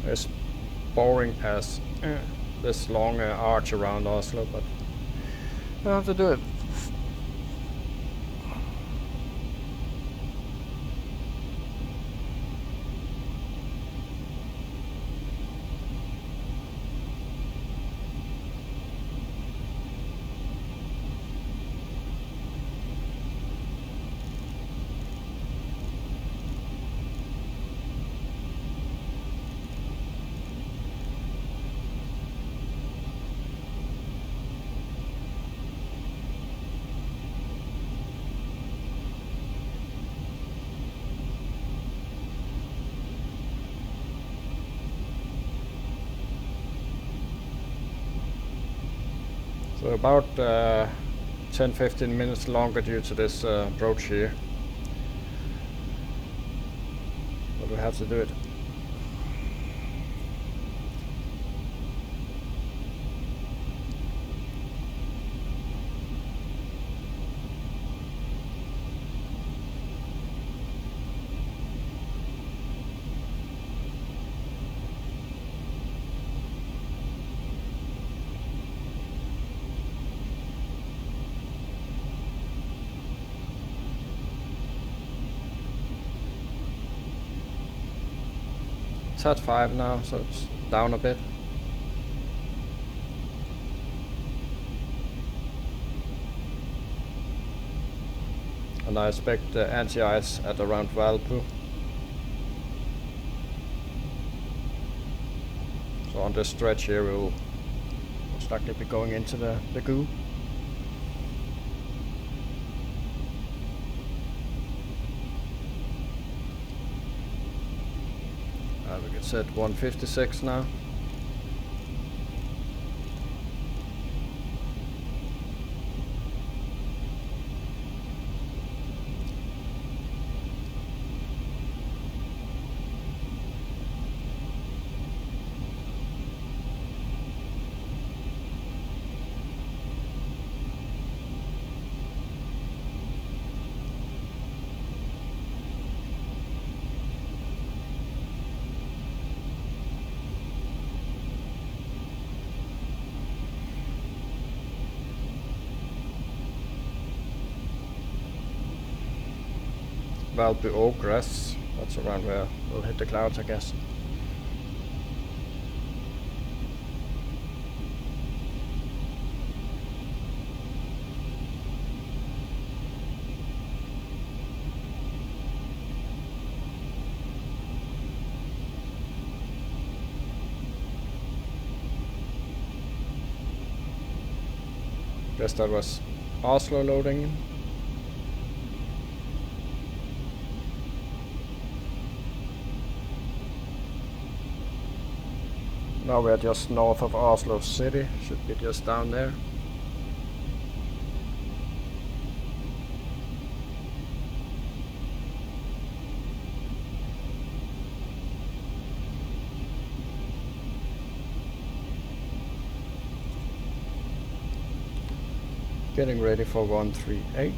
It's boring past this long arch around Oslo, but I have to do it. So about 10-15 minutes longer due to this approach here. But we have to do it. It's at 5 now, so it's down a bit. And I expect the anti-ice at around Valpo. So on this stretch here we'll most likely be going into the goo. We can set 156 now. Valpo Ogres, that's around where we'll hit the clouds, I guess. Guess that was Oslo loading in. Now we are just north of Oslo city, should be just down there. Getting ready for 138.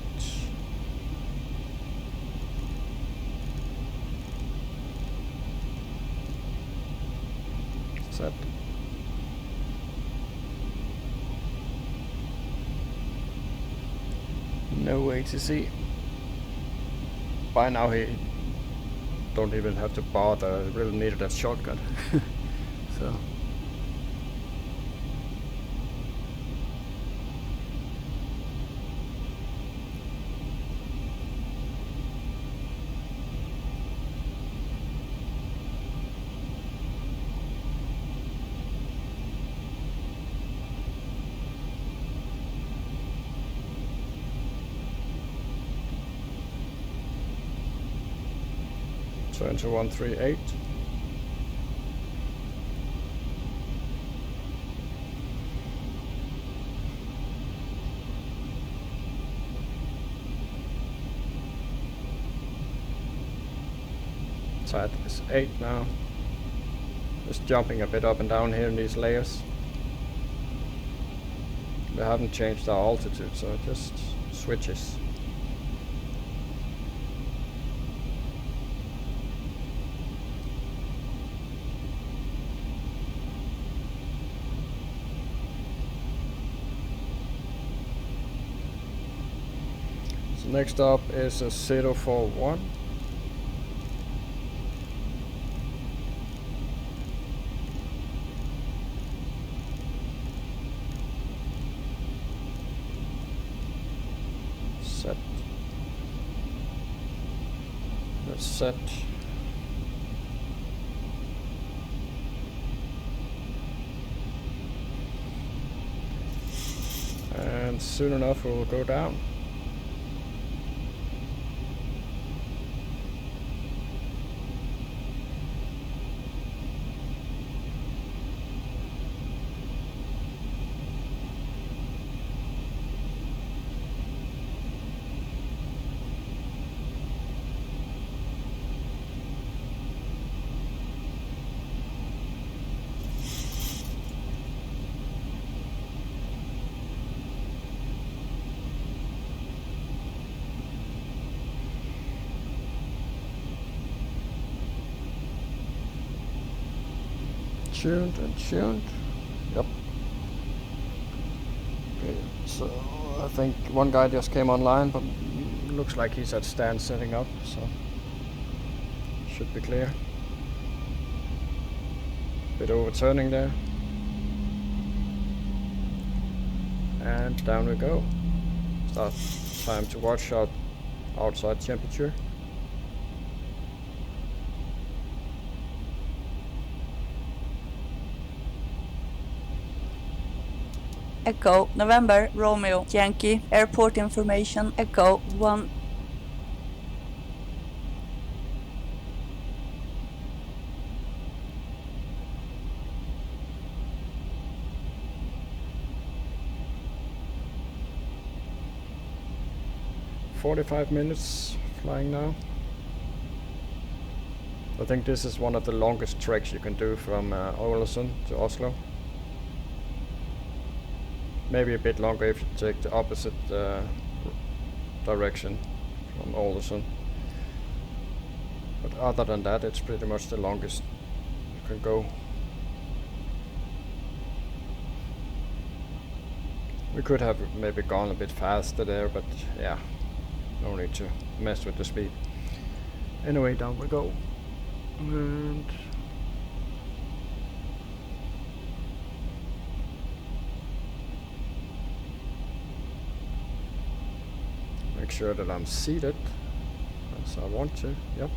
Set. No ATC. By now he don't even have to bother. I really needed that shortcut. So. Turn to 138. Tide is 8 now. Just jumping a bit up and down here in these layers. We haven't changed our altitude, so it just switches. Next up is a 041. Set. Let's set. And soon enough we'll go down. Tuned and tuned. Yep. Okay, so I think one guy just came online, but looks like he's at stand setting up, so should be clear. Bit overturning there. And down we go. Start time to watch out outside temperature. Echo, November, Romeo, Yankee, airport information, Echo 1. "45 minutes flying now." I think this is one of the longest treks you can do from Aalesund to Oslo. Maybe a bit longer if you take the opposite direction from Aalesund. But other than that, it's pretty much the longest you can go. We could have maybe gone a bit faster there, but yeah, no need to mess with the speed. Anyway, down we go. And make sure that I'm seated as I want to. Yep.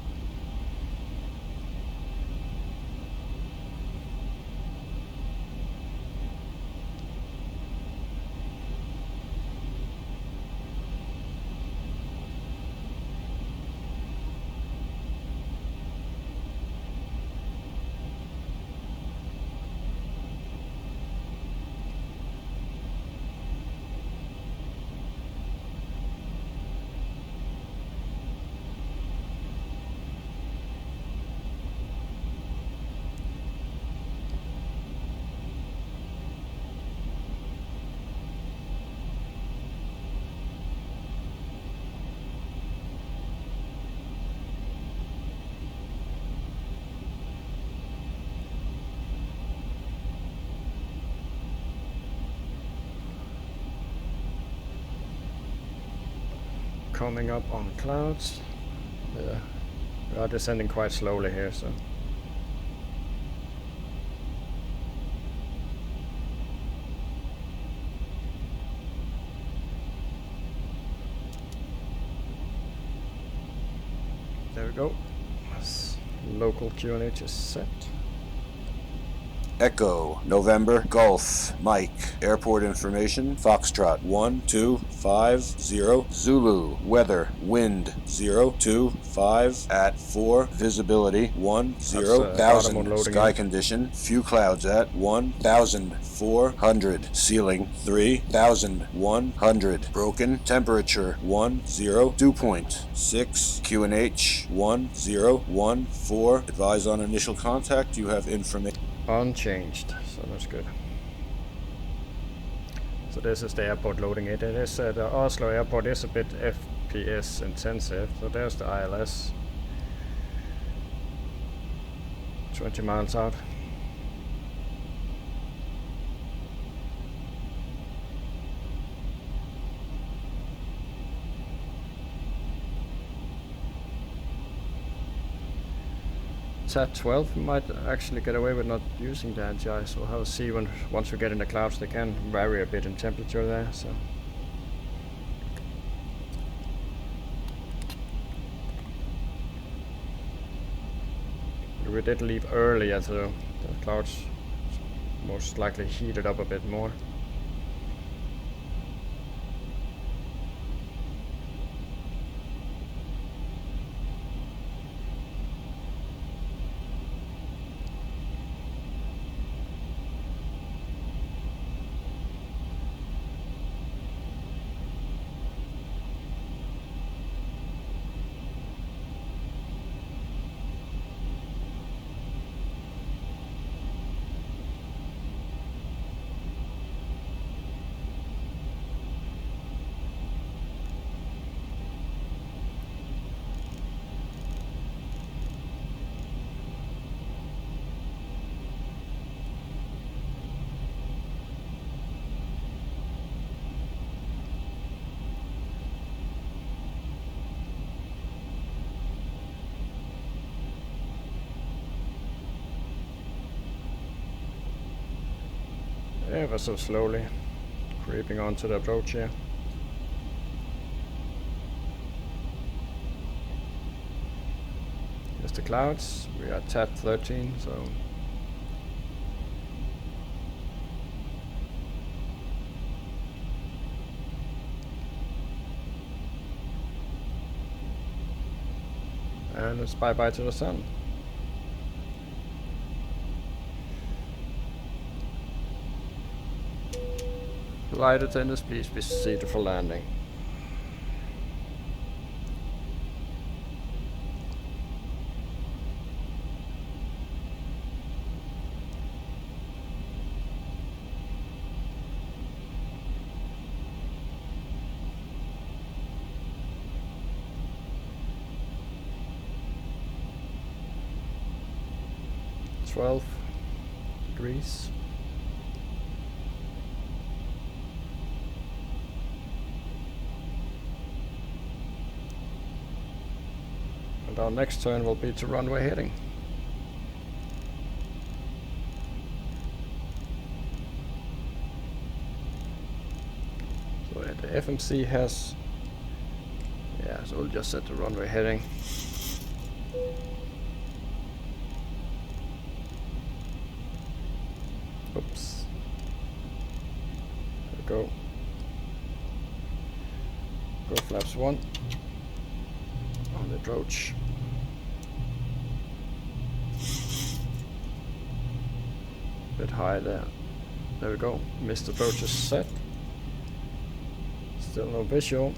coming up on clouds. We are descending quite slowly here, so. There we go. Local QNH is set. Echo, November, Golf, Mike, airport information, Foxtrot 1250, Zulu, weather, wind 025 at 4, visibility 10,000, sky condition, few clouds at 1,400, ceiling 3,100, broken, temperature dew point 6, QNH 1014, advise on initial contact, you have information. Unchanged, so that's good. So this is the airport loading it. It is the Oslo airport is a bit FPS intensive. So there's the ILS. 20 miles out. At 12 we might actually get away with not using the anti-ice, so we'll have to see once we get in the clouds. They can vary a bit in temperature there, so we did leave earlier, so the clouds most likely heated up a bit more. Ever so slowly creeping onto the approach here. Here's the clouds. We are at 13, so and it's bye bye to the sun. Flight attendants, please be seated for landing. degrees. And our next turn will be to runway heading. So the FMC has, yeah, so we'll just set the runway heading. Oops. There we go. Go flaps 1 on the approach. Bit high there. There we go. Missed approach is set. Still no visual.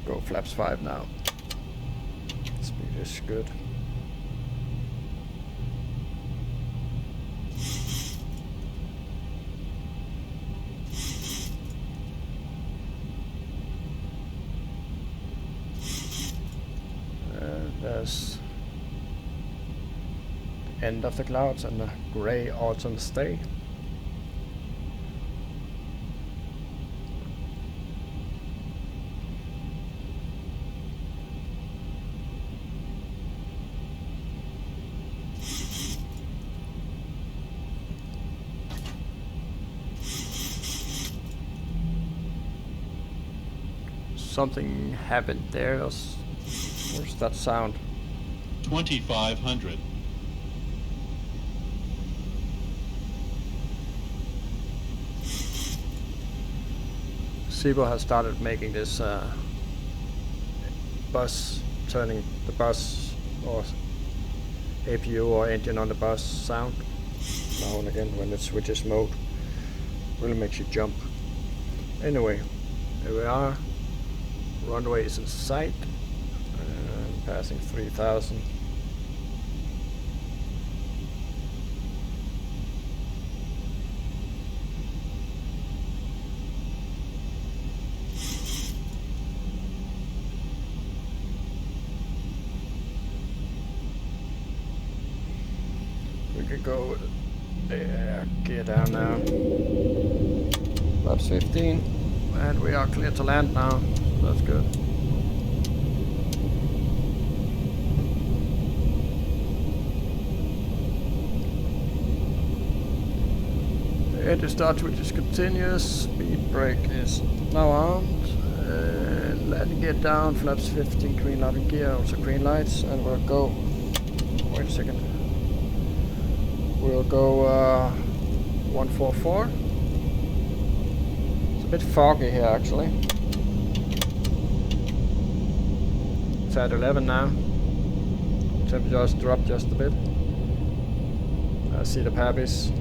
Go flaps 5 now. Speed is good. There's the end of the clouds and the grey autumn stay. something happened there. Where's that sound? 2500. Sibo has started making this bus, turning the bus or APU or engine on the bus sound now and again when it switches mode. Really makes you jump. Anyway, here we are. Runway is in sight. Passing 3000. We could go there, gear down now. Flaps 15, and we are clear to land now. So that's good. Engine start switch is continuous. Speed brake is now armed. Landing gear down. Flaps 15. Green light in gear. Also green lights, and we'll go. Wait a second. We'll go 144. It's a bit foggy here actually. It's at 11 now. Temperature has dropped just a bit. I see the pappies.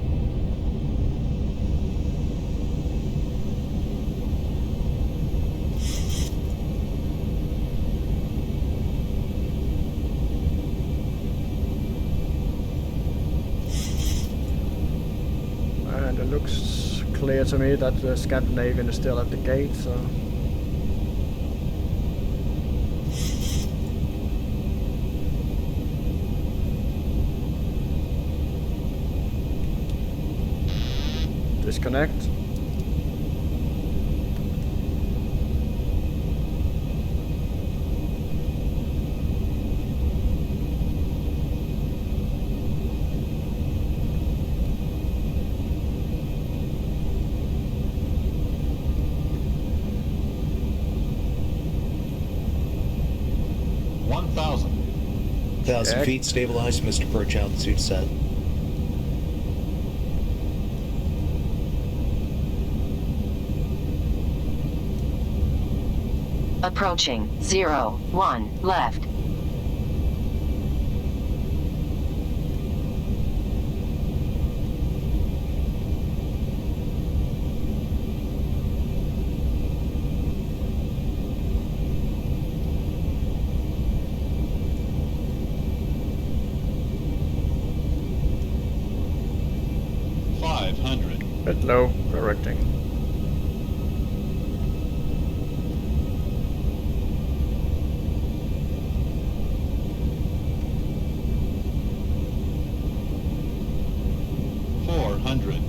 And it looks clear to me that the Scandinavian is still at the gate, so disconnect. Thousand feet, stabilized, Mr. Perch, altitude set. Approaching 01 left. Bit low, correcting.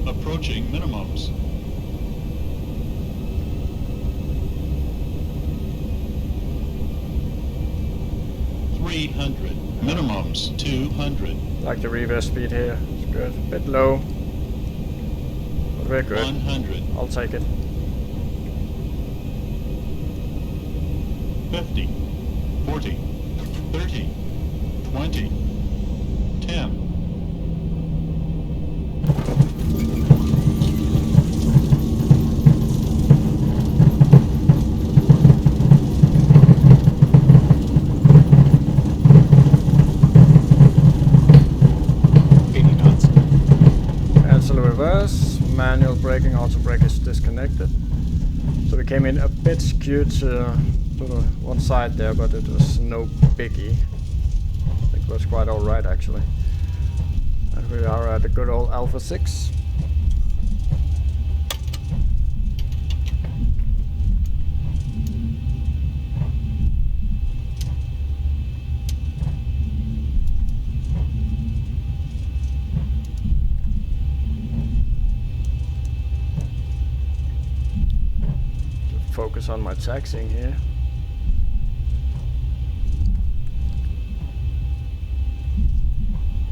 Approaching minimums. 300. Minimums 200. Like the reverse speed here. It's good. A bit low. But we're good. 100. I'll take it. 50. 40. 30. 20. 10. Manual braking, auto brake is disconnected. So we came in a bit skewed to the one side there, but it was no biggie. I think it was quite alright actually. And we are at the good old Alpha 6. Focus on my taxiing here.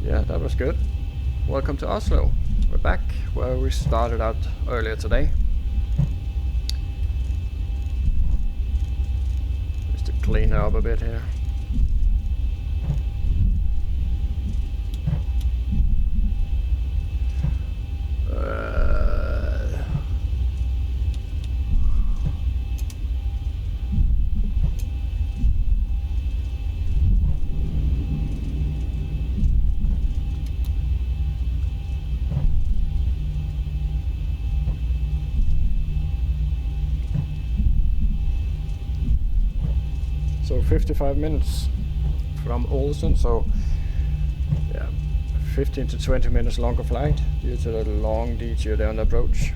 Yeah, that was good. Welcome to Oslo. We're back where we started out earlier today. clean up a bit here. So 55 minutes from Aalesund, so yeah, 15 to 20 minutes longer flight due to the long detour there on the approach.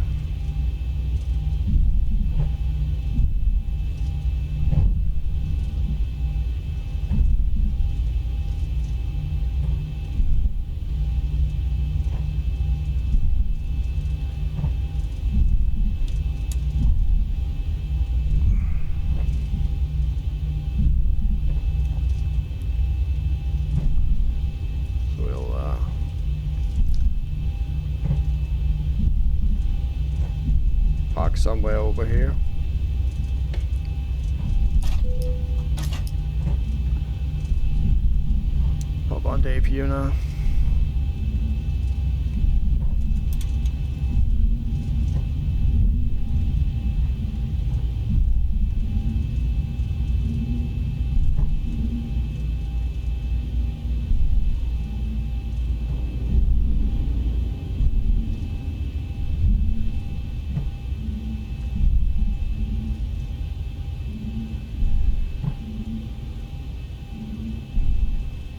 Somewhere over here. Pop on the APU now.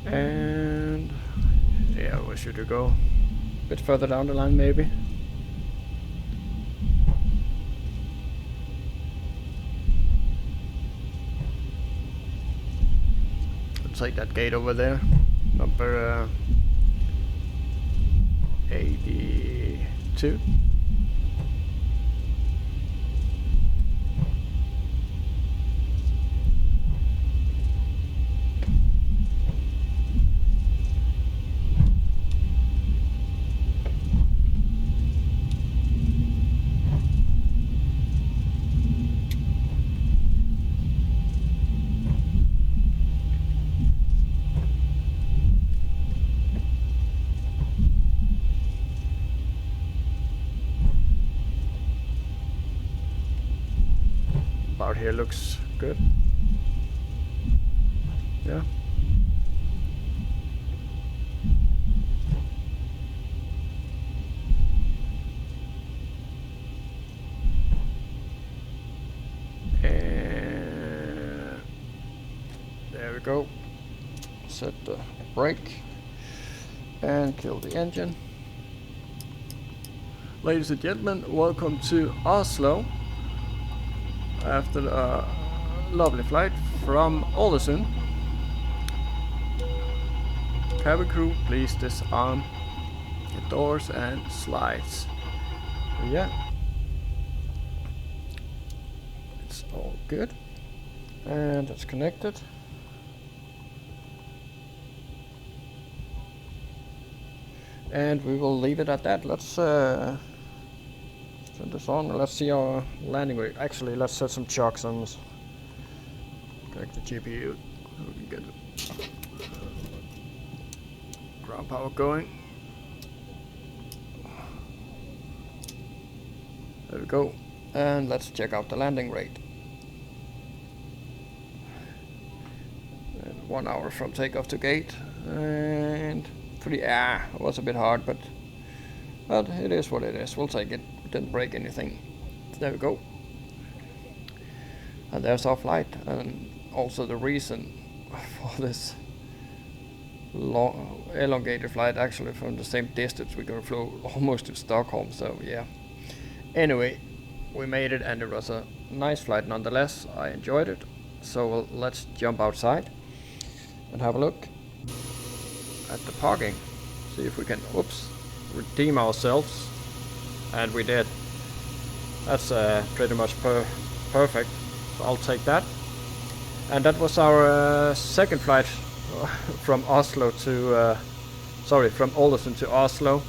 And yeah, where should we go? A bit further down the line maybe. Let's take that gate over there, number 82. About here looks good. Yeah. And there we go. Set the brake and kill the engine. Ladies and gentlemen, welcome to Oslo. After a lovely flight from Aalesund. Cabin crew, please disarm the doors and slides. Yeah, it's all good, and it's connected. And we will leave it at that. Let's turn this on. Let's see our landing rate. Actually, let's set some chocks on this. Connect the GPU. We can get the ground power going. There we go. And let's check out the landing rate. And 1 hour from takeoff to gate. And it was a bit hard, but it is what it is. We'll take it. It didn't break anything. There we go. And there's our flight, and also the reason for this long elongated flight, actually from the same distance. We're gonna fly almost to Stockholm, so yeah. Anyway, we made it, and it was a nice flight nonetheless. I enjoyed it. So let's jump outside and have a look at the parking. See if we can redeem ourselves. And we did. That's pretty much perfect. So I'll take that. And that was our second flight from Oslo to from Aalesund to Oslo.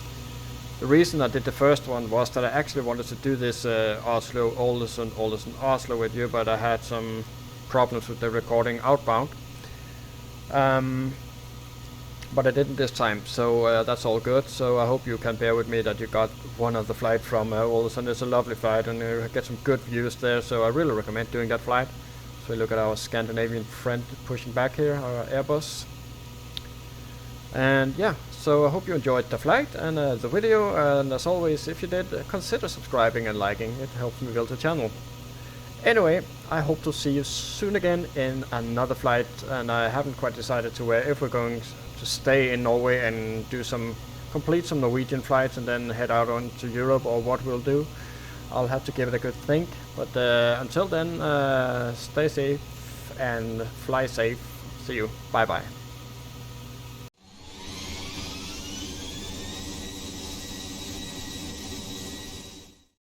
The reason I did the first one was that I actually wanted to do this Oslo, Aalesund, Oslo with you, but I had some problems with the recording outbound. But I didn't this time, so that's all good. So I hope you can bear with me that you got one of the flight from Aalesund. It's a lovely flight, and you get some good views there, so I really recommend doing that flight. So we look at our Scandinavian friend pushing back here, our Airbus. And yeah, so I hope you enjoyed the flight and the video, and as always, if you did, consider subscribing and liking. It helps me build the channel. Anyway, I hope to see you soon again in another flight, and I haven't quite decided to where, if we're going to stay in Norway and complete some Norwegian flights and then head out onto Europe, or what we'll do. I'll have to give it a good think, but until then, stay safe and fly safe. See you. Bye bye.